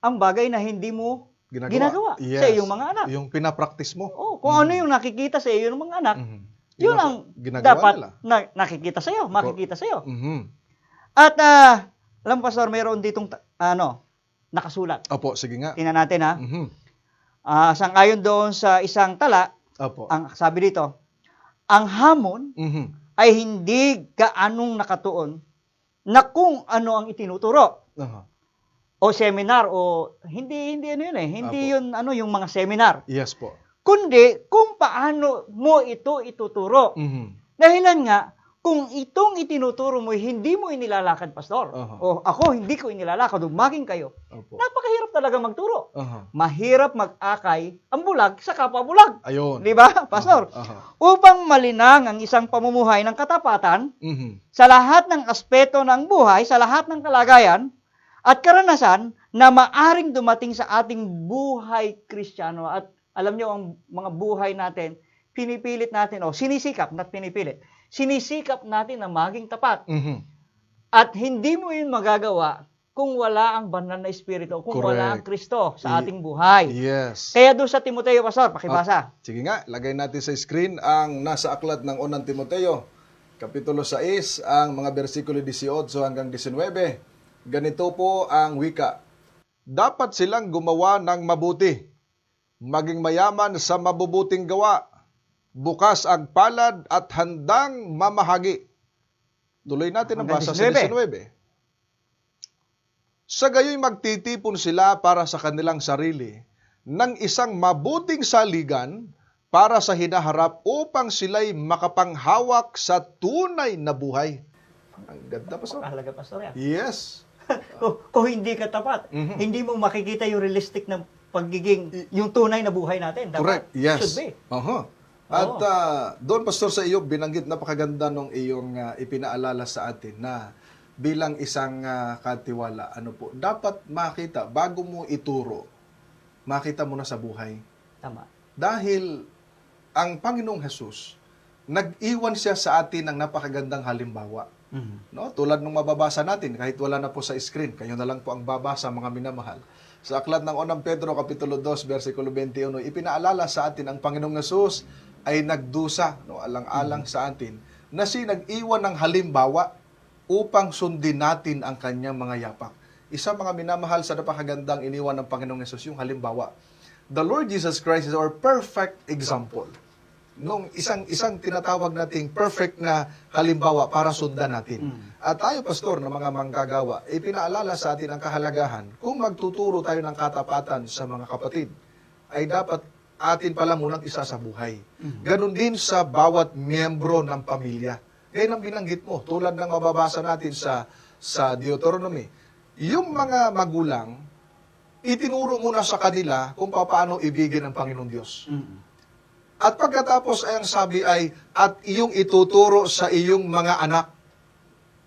ang bagay na hindi mo ginagawa Yes. sa iyong mga anak. Yung pinapractice mo. Kung ano yung nakikita sa iyo ng mga anak, yun ang ginagawa dapat nila. nakikita sa iyo, makikita sa iyo. Mhm. At alam mo, Pastor, mayroon ditong nakasulat. Opo, sige nga. Tingnan natin ha. Mhm. Sangayon doon sa isang tala, Opo. ang sabi dito, ang hamon ay hindi gaanong nakatuon na kung ano ang itinuturo. O seminar o hindi ano yun eh. Hindi Apo. yun yung mga seminar. Yes po. Kundi kung paano mo ito ituturo. Dahilan nga, kung itong itinuturo mo, hindi mo inilalakad, Pastor. O ako, hindi ko inilalakad, maging kayo. Opo. Napakahirap talaga magturo. Mahirap mag-akay ang bulag sa kapwa bulag. Ayun. Di ba, Pastor? Upang malinang ang isang pamumuhay ng katapatan sa lahat ng aspeto ng buhay, sa lahat ng kalagayan, at karanasan na maaring dumating sa ating buhay Kristiyano. At alam nyo, ang mga buhay natin, pinipilit natin, sinisikap, not pinipilit, sinisikap natin na maging tapat. At hindi mo yun magagawa kung wala ang banal na Espiritu, kung wala ang Kristo sa ating buhay. Yes. Kaya doon sa Timoteo, Pastor, pakibasa. Sige nga, lagay natin sa screen ang nasa aklat ng unang Timoteo, Kapitulo 6, ang mga bersikulo 18 hanggang 19. Ganito po ang wika. Dapat silang gumawa ng mabuti, maging mayaman sa mabubuting gawa, bukas ang palad at handang mamahagi. Tuloy natin ang basa sa 19. Sa gayoy magtitipon sila para sa kanilang sarili ng isang mabuting saligan para sa hinaharap upang sila'y makapanghawak sa tunay na buhay. Ang ganda, Pastor. Kahalaga, Pastor, yan. Yes. Kung hindi ka tapat, hindi mo makikita yung realistic na pagiging, yung tunay na buhay natin. Dapat, Correct. Yes. should be. At doon, Pastor, sa iyo, binanggit, napakaganda nung iyong ipinaalala sa atin na bilang isang katiwala, dapat makita, bago mo ituro, makita mo na sa buhay. Tama. Dahil ang Panginoong Jesus, nag-iwan siya sa atin ng napakagandang halimbawa. Tulad nung mababasa natin, kahit wala na po sa screen, kayo na lang po ang babasa, mga minamahal. Sa aklat ng 1 Pedro, Kapitulo 2, versikulo 21, ipinaalala sa atin ang Panginoong Jesus ay nagdusa, alang-alang sa atin, na siya nag-iwan ng halimbawa upang sundin natin ang kanyang mga yapak. Isa, mga minamahal, sa napakagandang iniwan ng Panginoong Jesus, yung halimbawa. The Lord Jesus Christ is our perfect example. Nung isang tinatawag nating perfect na halimbawa para sundan natin. At tayo, Pastor, na mga manggagawa, ipinaalala sa atin ang kahalagahan kung magtuturo tayo ng katapatan sa mga kapatid, ay dapat atin pala munang isa sa buhay. Ganon din sa bawat miyembro ng pamilya. Ngayon ang binanggit mo, tulad ng mababasa natin sa sa Deuteronomy. Yung mga magulang, itinuro muna sa kanila kung paano ibigin ang Panginoon Diyos. At pagkatapos ay ang sabi ay, at iyong ituturo sa iyong mga anak.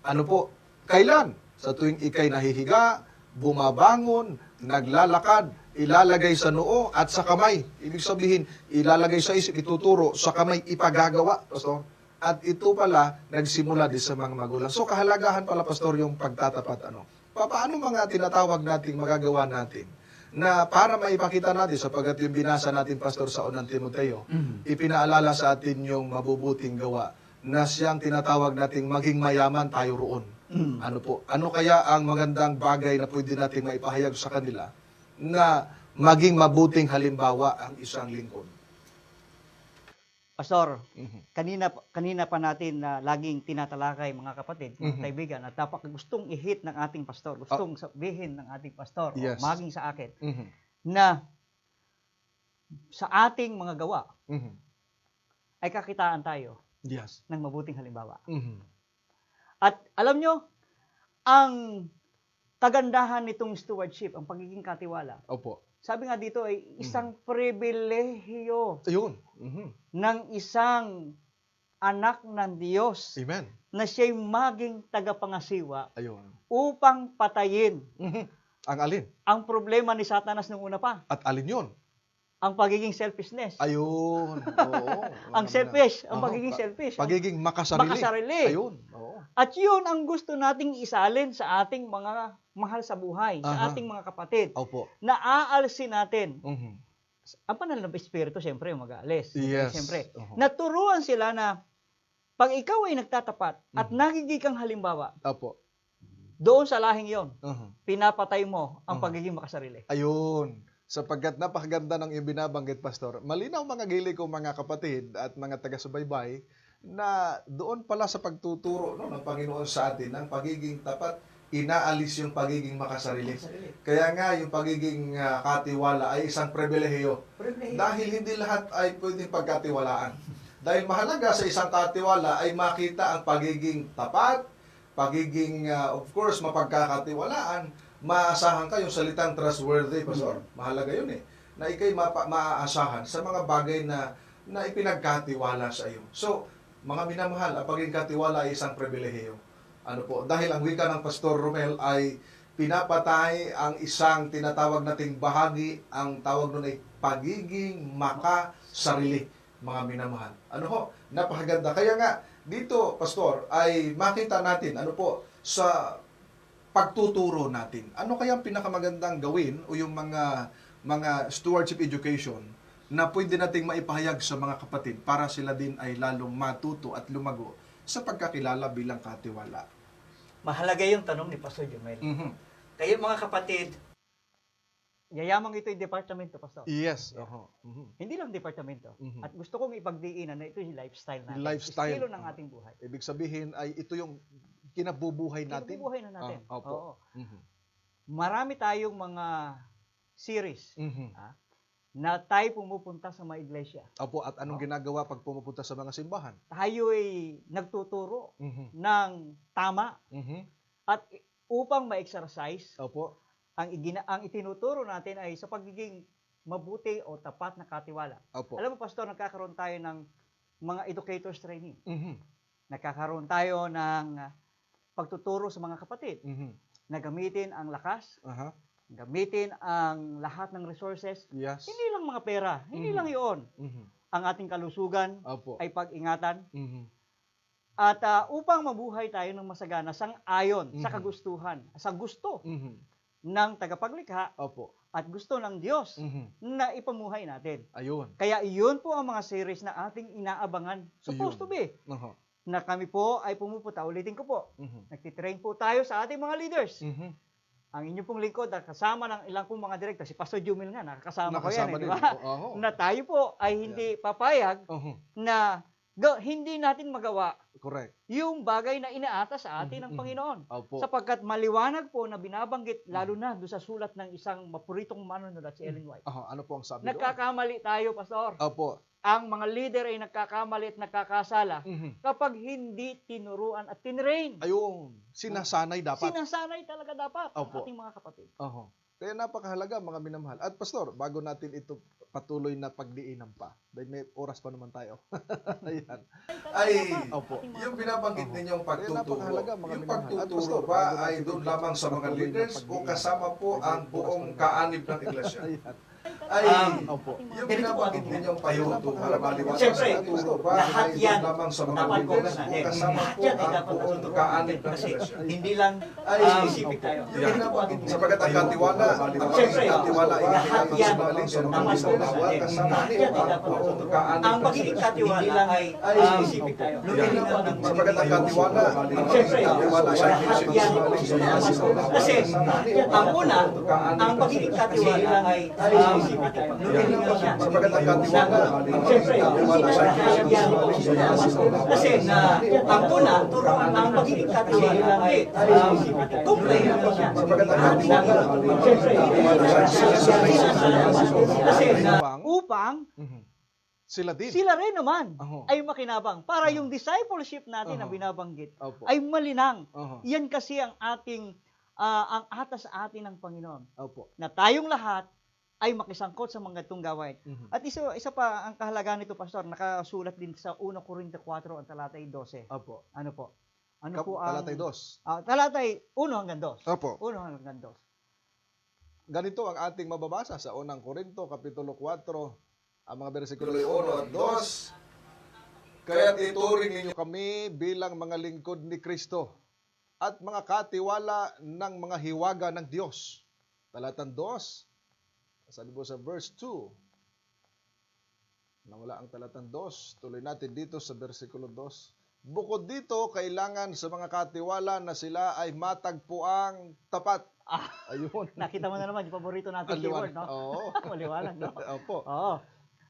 Ano po? Kailan? Sa tuwing ikay nahihiga, bumabangon, naglalakad, ilalagay sa noo at sa kamay. Ibig sabihin, ilalagay sa isip, ituturo, sa kamay, ipagagawa, Pastor. At ito pala, nagsimula din sa mga magulang. So, kahalagahan pala, Pastor, yung pagtatapat. Paano mga tinatawag nating magagawa natin na para maipakita natin, sapagkat yung binasa natin, Pastor, sa unang Timoteo, ipinaalala sa atin yung mabubuting gawa na siyang tinatawag nating maging mayaman tayo roon. Ano po? Ano kaya ang magandang bagay na pwede natin maipahayag sa kanila na maging mabuting halimbawa ang isang lingkod? Pastor, kanina pa natin na laging tinatalakay, mga kapatid, mga kaibigan, at dapat gustong i-hit ng ating pastor, gustong sabihin ng ating pastor, Yes. o maging sa akin, na sa ating mga gawa ay kakitaan tayo Yes. ng mabuting halimbawa. At alam nyo, ang kagandahan nitong stewardship, ang pagiging katiwala, Opo. sabi nga dito ay isang pribilehiyo Ayun. ng isang anak ng Diyos Amen. na siya'y maging tagapangasiwa Ayun. upang patayin Ang alin? ang problema ni Satanas nung una pa, At alin yun? ang pagiging selfishness. Ayun. Oo. Ang selfish, ang Oo. pagiging selfish. Pagiging makasarili. Makasarili. Ayun. Oo. At yun ang gusto nating isalin sa ating mga mahal sa buhay, sa Aha. ating mga kapatid, Opo. na aalsin natin. Mhm. Ang panal ng Espiritu, siyempre, yung mag-aalis. Yes. Siyempre. Oo. Naturuan sila na pag ikaw ay nagtatapat at nagiging kang halimbawa, Opo. doon sa lahing yon, Mhm. pinapatay mo ang pagiging makasarili. Ayun. Sapagkat napakaganda ng iyong binabanggit, Pastor. Malinaw mga gili ko, mga kapatid at mga taga-subaybay, na doon pala sa pagtuturo ng Panginoon sa atin, ang pagiging tapat, inaalis yung pagiging makasarili. Kaya nga, yung pagiging katiwala ay isang pribilehiyo. Dahil hindi lahat ay pwedeng pagkatiwalaan. Dahil mahalaga sa isang katiwala ay makita ang pagiging tapat, pagiging, of course, mapagkakatiwalaan, maasahan ka yung salitang trustworthy, Pastor. Mahalaga yun na ikay maaasahan sa mga bagay na ipinagkatiwala sa iyo. So, mga minamahal, ang pagiging katiwala ay isang pribilehiyo. Ano po? Dahil ang wika ng Pastor Romel ay pinapatay ang isang tinatawag nating bahagi, ang tawag nun ay pagiging makasarili, mga minamahal. Ano ho? Napakaganda. Kaya nga, dito, Pastor, ay makita natin, ano po, sa pagtuturo natin. Ano kaya ang pinakamagandang gawin o yung mga stewardship education na pwede nating maipahayag sa mga kapatid para sila din ay lalong matuto at lumago sa pagkakilala bilang katiwala? Mahalaga yung tanong ni Pastor Jomel. Kayo mga kapatid, yayamang ito yung departamento, Pastor. Yes. Hindi lang departamento. At gusto kong ipagdiinan na ito yung lifestyle natin. Lifestyle. Estilo ng ating buhay. Ibig sabihin ay ito yung kinabubuhay natin. Kinabubuhay na natin. Opo. Oo. Marami tayong mga series na tayo pumupunta sa mga iglesia. Opo, at anong ginagawa pag pumupunta sa mga simbahan? Tayo ay nagtuturo ng tama at upang ma-exercise, Opo. ang itinuturo natin ay sa pagiging mabuti o tapat na katiwala. Opo. Alam mo, Pastor, nagkakaroon tayo ng mga educators training. Nagkakaroon tayo ng pagtuturo sa mga kapatid na gamitin ang lakas, gamitin ang lahat ng resources. Yes. Hindi lang mga pera, hindi lang iyon. Ang ating kalusugan Opo. ay pag-ingatan. At upang mabuhay tayo ng masagana sang-ayon sa kagustuhan, sa gusto ng tagapaglikha Opo. at gusto ng Diyos na ipamuhay natin. Ayun. Kaya iyon po ang mga series na ating inaabangan. Supposed to be. Na kami po ay pumupunta, ulitin ko po, nagtitrain po tayo sa ating mga leaders. Ang inyong pong lingkod, kasama ng ilang pong mga direktor, si Pastor Jumil nga, nakakasama ko yan, di ba? Na tayo po ay hindi papayag na hindi natin magawa Correct. yung bagay na inaatas sa atin ng Panginoon. Opo. Sapagkat maliwanag po na binabanggit, lalo na doon sa sulat ng isang mapuritong manunulat, si Ellen White. Ano po ang sabi doon? Nagkakamali tayo, Pastor. Opo. ang mga leader ay nagkakamali at nagkakasala Mhm. kapag hindi tinuruan at tinrain. Ayun, sinasanay dapat. Sinasanay talaga dapat ang Opo. ating mga kapatid. Oho. Kaya napakahalaga mga minamahal. At Pastor, bago natin ito patuloy na pagdiinan pa, dahil may oras pa naman tayo. Ayan. Ay, Opo. yung binabanggit ninyong pagtuturo, napakahalaga, mga yung minamahal. pagtuturo At Pastor, ba bago ay natin doon ito lamang sa mga patuloy na leaders o pagdiinan, kasama po may ang oras buong pa naman. kaanib ng iglesia? Ayan. Ay, Opo. yung binabanggit ninyong pagtuturo para maliwanag Siyempre, sa pagtuturo ba lahat ay yan doon lamang sa mga dapat leaders natin. o kasama Lahat po yan ay ang dapat buong tuturuan kaanib natin. ng Kasi iglesia? hindi lang Ay, specific tayo. Yung binabanggit sapagat ang katiwala, ang Siyempre, katiwala ay lahat kailangan yan sumaling sa mga dapat leaders tuturuan o natin. kasama Lahat po yan ay ang dapat buong tuturuan. kaanib Ang ng pagiging iglesia. katiwala ay specific tayo. Sapagat ang katiwala, Siyempre, katiwala ay lahat yan. Kasi ang una, ang pagiging katiwala ay specific tayo. sapagat ang katiwala, Siyempre, kasi ang una, ang pagiging katiwala ay kumplay naman siya. sapagat ang katiwala, Siyempre, kasi Upang Sila din. sila rin naman Oho. ay makinabang para yung discipleship natin na Oho. binabanggit Opo. ay malinang. Oho. Yan kasi ang ating ang atas sa atin ng Panginoon Opo. na tayong lahat ay makisangkot sa mga itong gawain. Mhm. At isa pa ang kahalagaan nito, Pastor, nakasulat din sa 1 Corinto 4 ang talatay 12. Opo. Ano po? Ano po ang Talatay 2. talatay 1 hanggang 2. Opo. 1 hanggang 2. Ganito ang ating mababasa sa unang Korinto, Kapitulo 4, ang mga bersikulo tuloy 1 at 2, kaya't ituring ninyo kami bilang mga lingkod ni Kristo at mga katiwala ng mga hiwaga ng Diyos. Talatang 2, sabi po sa verse 2. Nawala ang talatang 2. Tuloy natin dito sa versikulo 2. Bukod dito, kailangan sa mga katiwala na sila ay matagpuang tapat. Ayun. Nakita mo na naman yung paborito natin Ang keyword, liwanag. no? Oo. Maliwanag, no? Opo. Oo.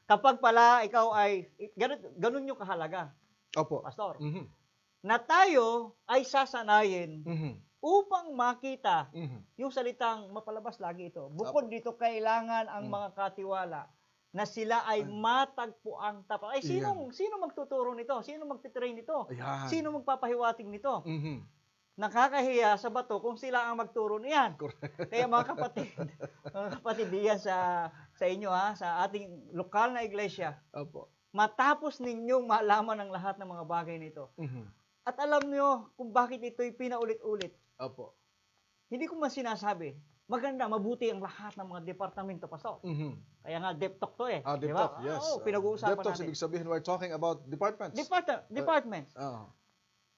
Kapag pala ikaw ay ganun yung kahalaga, Opo. Pastor, Mhm. na tayo ay sasanayin Mhm. upang makita Mhm. yung salitang mapalabas lagi ito. Bukod dito, kailangan ang mga katiwala na sila ay matagpuang tapat. Ay, sino magtuturo nito? Sino magtitrain nito? Ayan. Sino magpapahiwatig nito? Mhm. Nakakahiya sa bato kung sila ang magturo niyan. Kaya mga kapatid diyan sa inyo sa ating lokal na iglesia, Opo. matapos ninyong malaman ang lahat ng mga bagay nito. Mhm. At alam niyo kung bakit ito'y pinaulit-ulit. Opo. Hindi ko man sinasabi, maganda, mabuti ang lahat ng mga departamento, Pastor. Mhm. Kaya nga, DepTalk to eh. Deep Di ba? talk, yes. Oo, pinag-uusapan Deep talk, natin. ibig sabihin, we're talking about departments. Departments. Oo.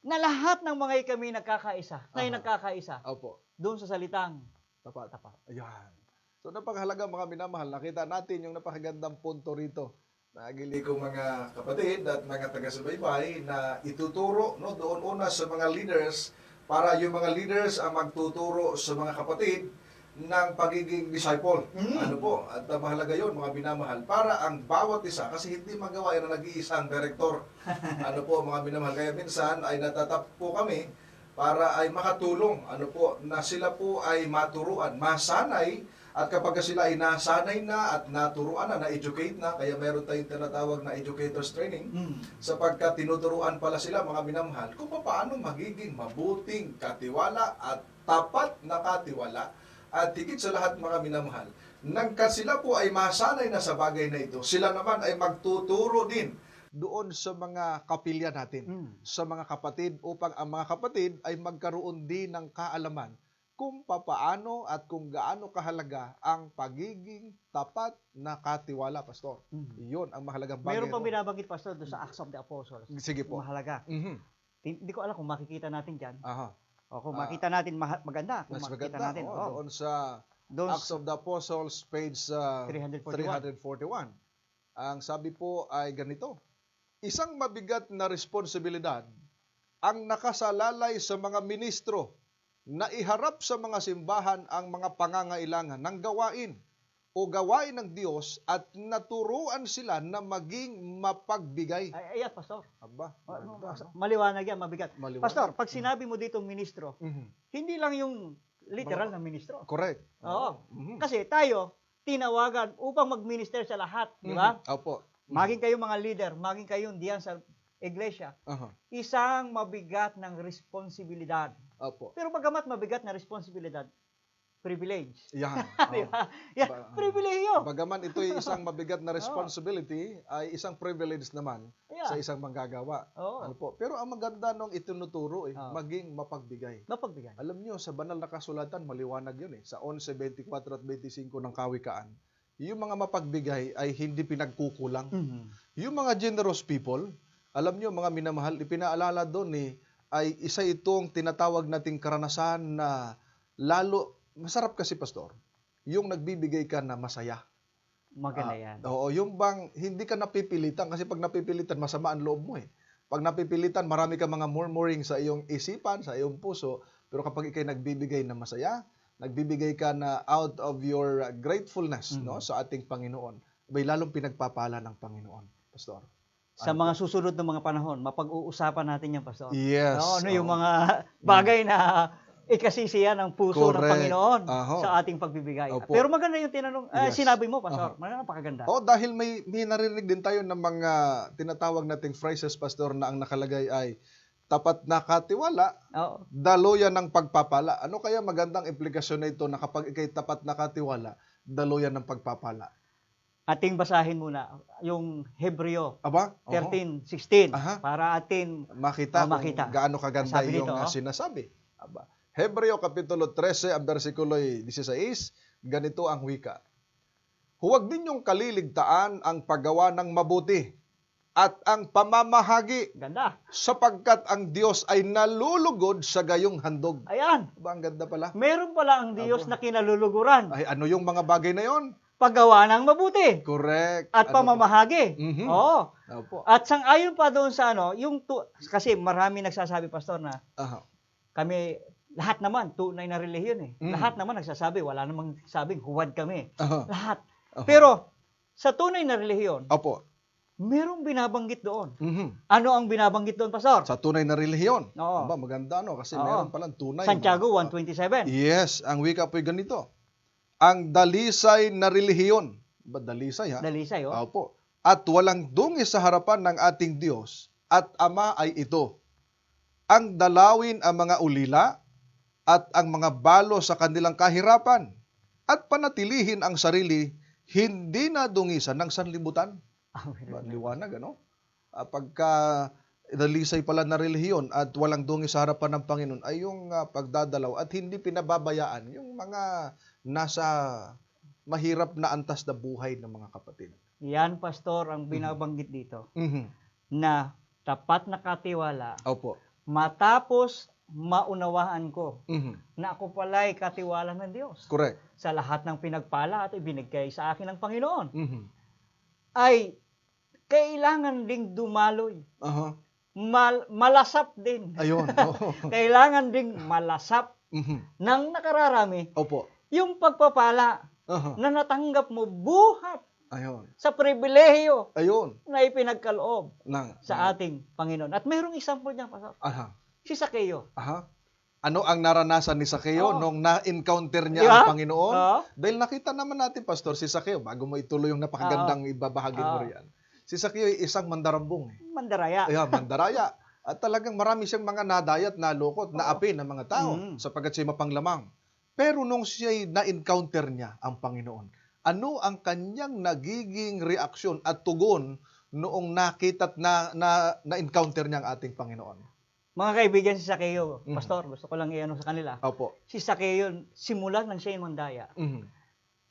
Na lahat ng mga kami nagkakaisa, nagkakaisa, Opo. doon sa salitang Tapat. tapat. Ayan. So, napakahalaga mga minamahal. Nakita natin yung napakagandang punto rito. Hindi ko mga kapatid at mga taga-subaybay na ituturo doon una sa mga leaders para yung mga leaders ang magtuturo sa mga kapatid ng pagiging disciple. Ano po? At mahalaga yon mga binamahal para ang bawat isa kasi hindi magawa yan na nag-iisang director. Ano po mga binamahal? Kaya minsan ay natatap po kami para ay makatulong. Ano po? Na sila po ay maturuan, masanay. At kapag sila ay nasanay na at naturuan na-educate na, kaya meron tayong tinatawag na educators training, sapagkat tinuturuan pala sila, mga minamahal, kung paano magiging mabuting katiwala at tapat na katiwala. At higit sa lahat, mga minamahal, nang sila po ay masanay na sa bagay na ito, sila naman ay magtuturo din Doon sa mga kapilya natin, sa mga kapatid, upang ang mga kapatid ay magkaroon din ng kaalaman kung papaano at kung gaano kahalaga ang pagiging tapat na katiwala, Pastor. Iyon ang mahalagang bagay. Mayroon pang binabanggit, Pastor, doon sa Acts of the Apostles. Sige po. Mahalaga. Mhm. Hindi ko alam kung makikita natin dyan. Aha. O kung makita natin, maganda. Kung Mas makikita maganda. natin. Doon sa Doon Acts of the Apostles, page 341. Ang sabi po ay ganito. Isang mabigat na responsibilidad ang nakasalalay sa mga ministro na iharap sa mga simbahan ang mga pangangailangan ng gawain o gawain ng Diyos at naturuan sila na maging mapagbigay. Ayan, Pastor. Aba, maganda, no? Maliwanag yan, mabigat. Maliwanag. Pastor, pag sinabi mo dito ministro, Mhm. hindi lang yung literal na ministro. Correct. Oo. Mhm. Kasi tayo, tinawagan upang mag-minister sa lahat, di ba? Opo. maging kayo mga leader, maging kayo diyan sa iglesia, Aha. isang mabigat ng responsibilidad. Opo. Pero bagamat mabigat na responsibilidad, privilege. Yan. Di Oh. ba? Yan, pribilehiyo. Bagaman ito'y isang mabigat na responsibility, ay isang privilege naman Yeah. sa isang manggagawa. Oo. Ano po? Pero ang maganda nung itinuturo Oo. maging mapagbigay. Mapagbigay. Alam nyo, sa banal na kasulatan, maliwanag yun sa 11:24 at 25 ng Kawikaan. Yung mga mapagbigay ay hindi pinagkukulang. Mhm. Yung mga generous people, alam nyo mga minamahal, ipinaalala doon ay isa itong tinatawag nating karanasan na lalo, masarap kasi pastor, yung nagbibigay ka na masaya. Maganda yan. Oo, yung bang hindi ka napipilitan, kasi pag napipilitan, masama ang loob mo Pag napipilitan, marami ka mga murmuring sa iyong isipan, sa iyong puso, pero kapag ikay nagbibigay na masaya, nagbibigay ka na out of your gratefulness sa ating Panginoon, may lalong pinagpapala ng Panginoon, pastor. Sa mga susunod na mga panahon, mapag-uusapan natin yan, Pastor. Yes. No, ano yung oo. mga bagay na ikasisiya ng puso ng Correct. Panginoon Aho. sa ating pagbibigay. Opo. Pero maganda yung tinanong, Yes. sinabi mo, Pastor. Napakaganda. Oh, dahil may narinig din tayo ng mga tinatawag nating phrases, pastor, na ang nakalagay ay tapat na katiwala, Oo. daluyan ng pagpapala. Ano kaya magandang implikasyon na ito na kapag ikay tapat na katiwala, daluyan ng pagpapala? Ating basahin muna yung Hebreo Aba? Oo. 13:16 Aha. para atin Makita, makita. kung gaano kaganda Sabi yung dito, sinasabi. Aba. Hebreo Kapitulo 13, ang versikulo'y 16, ganito ang wika. Huwag ninyong kaliligtaan ang paggawa ng mabuti at ang pamamahagi, ganda. sapagkat ang Diyos ay nalulugod sa gayong handog. Ayan. Aba, ang ganda pala. Meron pala ang Diyos na kinaluluguran. Ay, ano yung mga bagay na yon? Paggawa ng mabuti Correct. at Ano pamamahagi. Mhm. Oo. pa? Opo. At sang-ayon pa doon sa kasi marami nagsasabi, Pastor, na Aha. kami, lahat naman, tunay na relihiyon Mm. Lahat naman nagsasabi, wala namang sabing huwad kami. Aha. Lahat. Aha. Pero, sa tunay na relihiyon, Opo. merong binabanggit doon. Mhm. Ano ang binabanggit doon, Pastor? Sa tunay na relihiyon. Oo. Aba, maganda kasi Oo. meron palang tunay. Santiago mga- 1:27. Yes, ang wika po'y ganito. Ang dalisay na relihiyon. Ba, dalisay ha? Dalisay, oh. Opo. At walang dungis sa harapan ng ating Diyos at Ama ay ito. Ang dalawin ang mga ulila at ang mga balo sa kanilang kahirapan at panatilihin ang sarili hindi na dungisan ng sanlibutan. Ba, liwanag, ano? Pagka dalisay pala na relihiyon at walang dungis sa harapan ng Panginoon ay yung pagdadalaw at hindi pinababayaan yung mga nasa mahirap na antas na buhay ng mga kapatid. Yan, Pastor, ang binabanggit dito. Mhm. Na tapat na katiwala, Opo. matapos maunawaan ko Mhm. na ako pala'y katiwala ng Diyos Correct. sa lahat ng pinagpala at ibinigay sa akin ng Panginoon, Mhm. ay kailangan ding dumaloy. Aha. Malasap din. Ayun. Oo. Kailangan ding malasap Mhm. ng nakararami Opo. yung pagpapala Aha. na natanggap mo buhat Ayun. sa pribilehiyo Ayun. na ipinagkaloob Nang. sa ating Panginoon. At mayroong example niya, Pastor. Aha. Si Sakeo. Aha. Ano ang naranasan ni Sakeo Oo. nung na-encounter niya Diba? ang Panginoon? Oo. Dahil nakita naman natin, Pastor, si Sakeo, bago mo ituloy yung napakagandang ibabahagi mo Oo. riyan. Si Sakeo ay isang mandarambong. Mandaraya. Ayan, mandaraya. At talagang marami siyang mga nadayat, nalukot, naapi ng mga tao sapagkat siya mapanglamang. Pero nung siya'y na-encounter niya ang Panginoon, ano ang kanyang nagiging reaksyon at tugon noong nakita at na-encounter niya ang ating Panginoon? Mga kaibigan, si Sakeo, Pastor, gusto ko lang iano sa kanila. Opo. Si Sakeo, simulan nang siya yung mandaya, Mhm.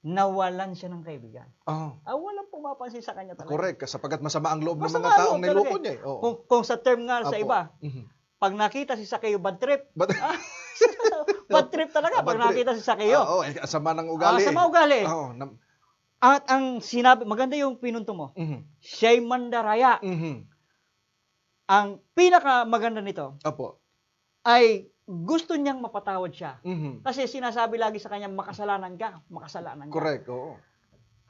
nawalan siya ng kaibigan. Oh, Walang pumapansin sa kanya talaga. correct. Sapagkat masama ang loob ng Masama mga taong ang loob niloko talaga niya. Oo. Kung sa term nga sa Opo. iba, Mhm. pag nakita si Sakeo, bad trip. But, Bad trip talaga pag Bad trip. nakita si Sakeo. Oo, sama ng ugali. Sama ugali. Oo. At ang sinabi, maganda yung pinunto mo, Mhm. siya'y mandaraya. Mhm. Ang pinaka maganda nito Opo. ay gusto niyang mapatawad siya. Mhm. Kasi sinasabi lagi sa kanya, makasalanan ka, makasalanan ka. Correct. Oo.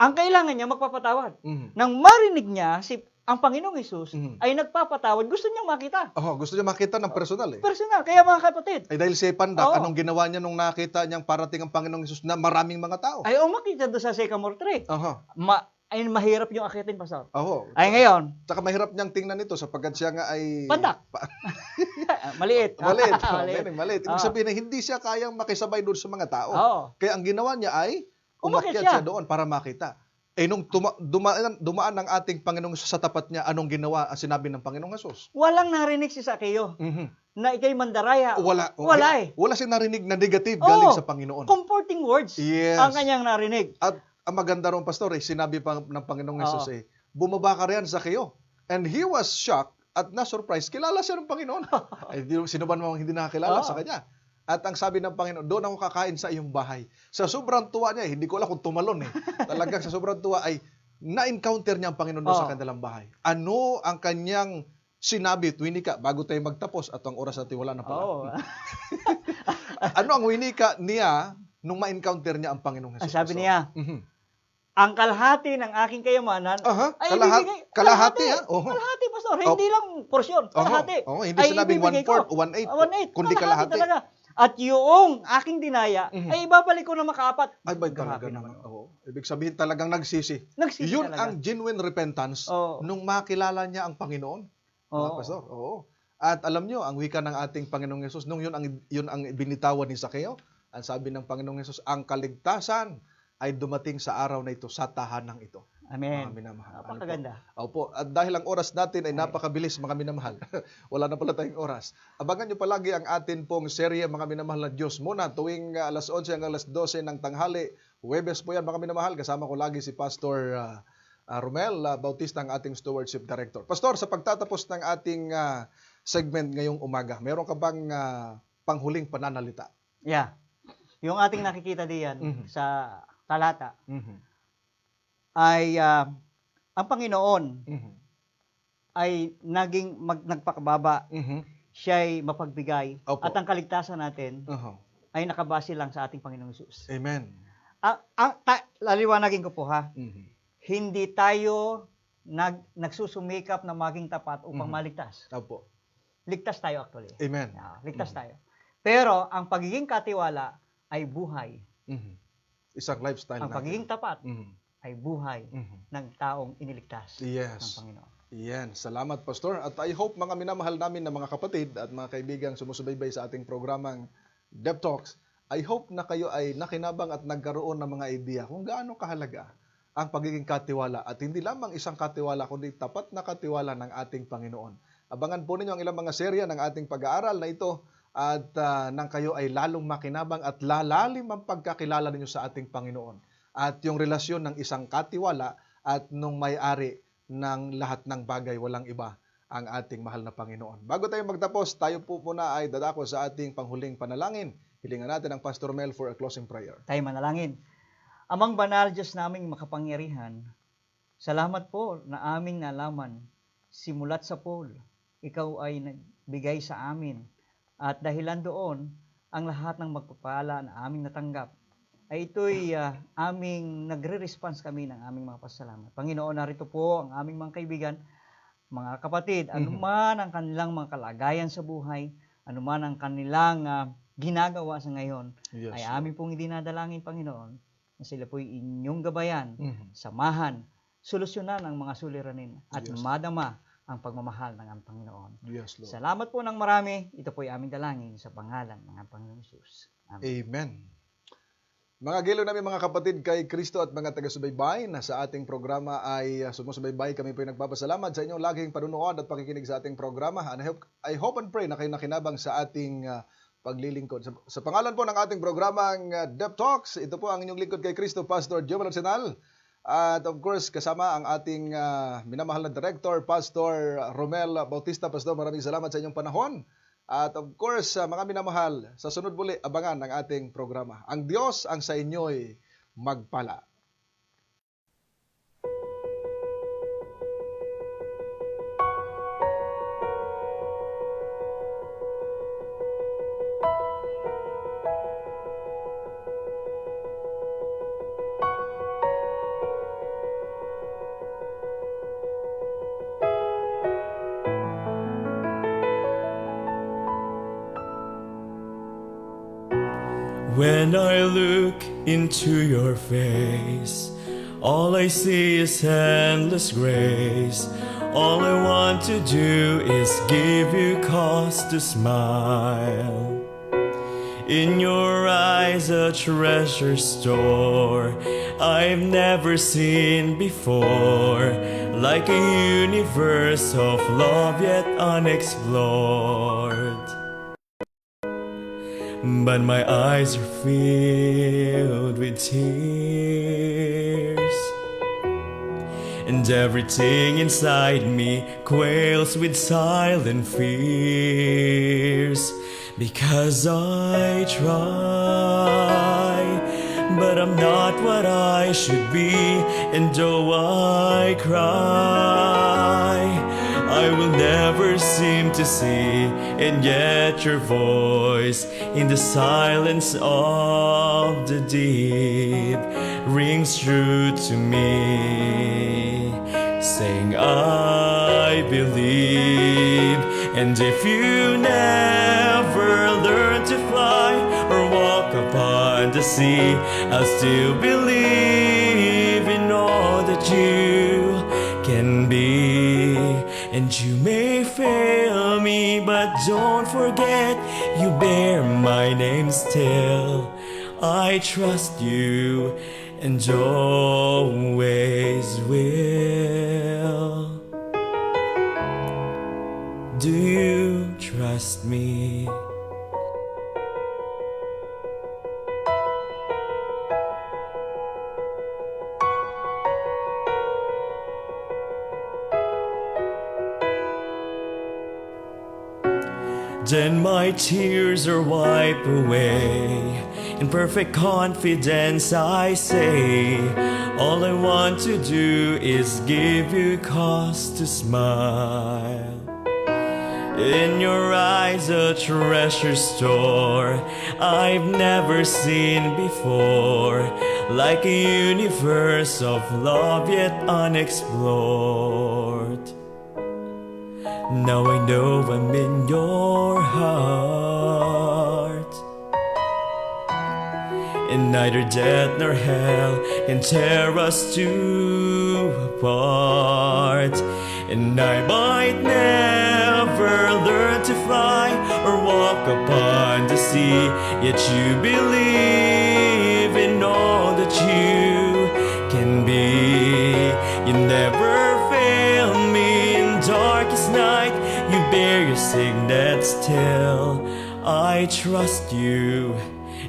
Ang kailangan niya, magpapatawad. Mhm. Nang marinig niya, ang Panginoong Hesus Mhm. ay nagpapatawad, gusto niyang makita. Oh, gusto niya makita ng personal eh. Personal. Kaya mga kapatid, Ay dahil si Pandak, Oo. anong ginawa niya nung nakita niyang parating ang Panginoong Hesus na maraming mga tao? ay umakita doon sa Sycamore tree. Aha. ay mahirap yung akitin, Pastor. Oo. Ay ngayon, Tsaka mahirap niyang tingnan ito sapagkat siya nga ay... pandak. Maliit. Maliit. Maliit. Maliit. Ibig sabihin na hindi siya kayang makisabay doon sa mga tao. Oo. Kaya ang ginawa niya ay Umakyat umakyat siya. siya doon para makita. Nung dumaan ang ating Panginoong sa tapat niya, anong ginawa ang sinabi ng Panginoong Jesus? Walang narinig si Sakeo na ikay mandaraya. Wala. Wala eh. Wala siyang narinig na negative Oo. galing sa Panginoon. Comforting words Yes. ang kanyang narinig. At ang maganda ron, Pastor, sinabi pa ng Panginoong Jesus Oo. bumaba ka riyan, Sakeo. And he was shocked at na-surprise. Kilala siya ng Panginoon. Ay, sino ba namang hindi nakakilala Oo. sa kanya? At ang sabi ng Panginoon, doon ako kakain sa iyong bahay. Sa sobrang tuwa niya, hindi ko alam kung tumalon Talagang sa sobrang tuwa ay na-encounter niya ang Panginoon doon sa Oo. kanilang bahay. Ano ang kanyang sinabi, winika, bago tayo magtapos at ang oras natin wala na pala. Oo. Ano ang winika niya nung ma-encounter niya ang Panginoong Jesus? Ang sabi Pastor? niya, ang kalahati ng aking kayamanan Aha, ay kalahati, ibibigay. kalahati, ha? Oo. Kalahati, Pastor. Hindi lang porsyon. Kalahati. Oo, hindi Ay sinabing ibibigay ko. 1/4, 1/8, 1/8. kundi kalahati. Talaga. At yung aking dinaya, ay ibabalik ko na makaapat. Ay, ba talaga Grabe naman. Oo. Ibig sabihin talagang nagsisi. Nagsisi Yun talaga. ang genuine repentance Oo. nung makilala niya ang Panginoon. Mga Oo. pastor. Oo. At alam nyo, ang wika ng ating Panginoong Yesus, nung yun ang binitawan ni Sakeo, ang sabi ng Panginoong Yesus, ang kaligtasan ay dumating sa araw na ito, sa tahanang ito. Amen. Mga minamahal. Napakaganda. Opo. At dahil ang oras natin ay napakabilis, mga minamahal. Wala na pala tayong oras. Abangan nyo palagi ang atin pong serye, mga minamahal na Diyos muna, tuwing alas 11 hanggang alas 12 ng tanghali. Huwebes po yan, mga minamahal. Kasama ko lagi si Pastor Romel Bautista, ang ating Stewardship Director. Pastor, sa pagtatapos ng ating segment ngayong umaga, meron ka bang panghuling pananalita? Yeah. Yung ating nakikita diyan sa talata ay ang Panginoon ay nagpakababa, siya'y mapagbigay, Opo. at ang kaligtasan natin Uh-huh. ay nakabase lang sa ating Panginoong Hesus. Amen. Laliwanagin ko po ha, Mhm. hindi tayo nagsusumikap na maging tapat upang maligtas. Opo. Ligtas tayo actually. Amen. Ligtas tayo. Pero ang pagiging katiwala ay buhay. Mhm. Isang lifestyle Ang pagiging tapat Mhm. ay buhay Mhm. ng taong iniligtas ng Yes. Panginoon. Yan. Salamat, Pastor. At I hope mga minamahal namin na mga kapatid at mga kaibigang sumusubaybay sa ating programang Dep Talks, I hope na kayo ay nakinabang at nagkaroon ng mga idea kung gaano kahalaga ang pagiging katiwala. At hindi lamang isang katiwala, kundi tapat na katiwala ng ating Panginoon. Abangan po ninyo ang ilang mga serya ng ating pag-aaral na ito at nang kayo ay lalong makinabang at lalalim ang pagkakilala ninyo sa ating Panginoon. At yung relasyon ng isang katiwala at nung may-ari ng lahat ng bagay, walang iba, ang ating mahal na Panginoon. Bago tayo magtapos, tayo po muna ay dadako sa ating panghuling panalangin. Hilingan natin ang Pastor Mel for a closing prayer. Tayo manalangin. Amang banal, Diyos naming makapangyarihan, salamat po na aming nalaman, simulat sa Paul, ikaw ay nagbigay sa amin. At dahilan doon, ang lahat ng magpapala na aming natanggap, ay ito'y aming nagre-response kami ng aming mga pasalamat. Panginoon, narito po ang aming mga kaibigan, mga kapatid, anuman ang kanilang mga kalagayan sa buhay, anuman ang kanilang ginagawa sa ngayon, Yes, ay Lord. aming pong idinadalangin, Panginoon, na sila po'y inyong gabayan, Mhm. samahan, solusyonan ang mga suliranin, at Yes. madama ang pagmamahal ng aming Panginoon. Yes, Lord. Salamat po ng marami. Ito po'y aming dalangin sa pangalan ng aming Panginoon Jesus. Amen. Amen. Mga giliw namin mga kapatid kay Kristo at mga taga-subaybay na sa ating programa ay sumusubaybay. Kami po ay nagpapasalamat sa inyong laging panunood at pakikinig sa ating programa. And I hope and pray na kayo nakinabang sa ating paglilingkod. Sa pangalan po ng ating programang Dep Talks, ito po ang inyong lingkod kay Kristo, Pastor Jomel Arsenal. At of course, kasama ang ating minamahal na Director, Pastor Romel Bautista. Pastor, maraming salamat sa inyong panahon. At of course, mga minamahal, sa sunod muli, abangan ang ating programa. Ang Diyos ang sa inyo'y magpala. When I look into your face, All I see is endless grace. All I want to do is give you cause to smile. In your eyes a treasure store I've never seen before, like a universe of love yet unexplored. But my eyes are filled with tears, and everything inside me quails with silent fears. Because I try, but I'm not what I should be. And though I cry, I will never seem to see. And yet your voice in the silence of the deep rings true to me, saying I believe. And if you never learn to fly or walk upon the sea, I'll still believe in all that you can be. And you may fail me, but don't forget you bear my name still. I trust you and always will. Do you trust me? Then my tears are wiped away. In perfect confidence I say, all I want to do is give you cause to smile. In your eyes a treasure store I've never seen before, like a universe of love yet unexplored. Now I know I'm in your heart, and neither death nor hell can tear us two apart. And I might never learn to fly or walk upon the sea, yet you believe in all that you can be. You never fail me in darkest night, you bear your signet still. I trust you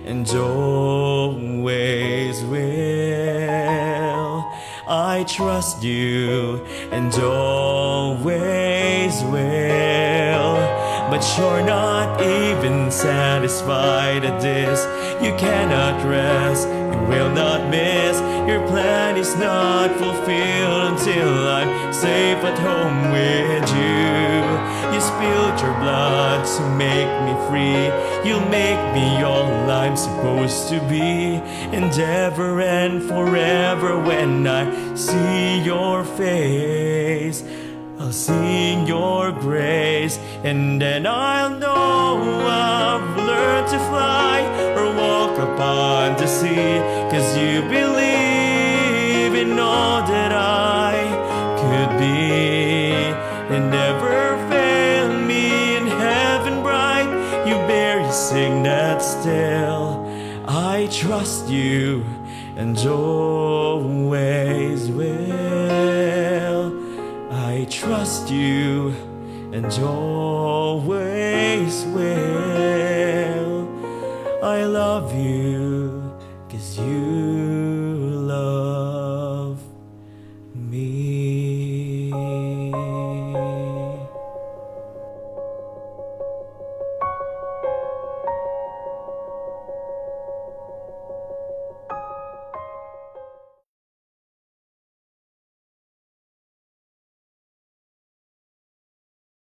and always will. I trust you and always will. But you're not even satisfied at this. You cannot rest, you will not miss. Your plan is not fulfilled until I'm safe at home with you. You spilled your blood to make me free. You'll make me all I'm supposed to be. And ever and forever when I see your face, I'll sing your grace. And then I'll know I've learned to fly or walk upon the sea. 'Cause you believe in all that I could be. And never fail me in heaven bright, you bear your signet still. I trust you and always will. I trust you and always will.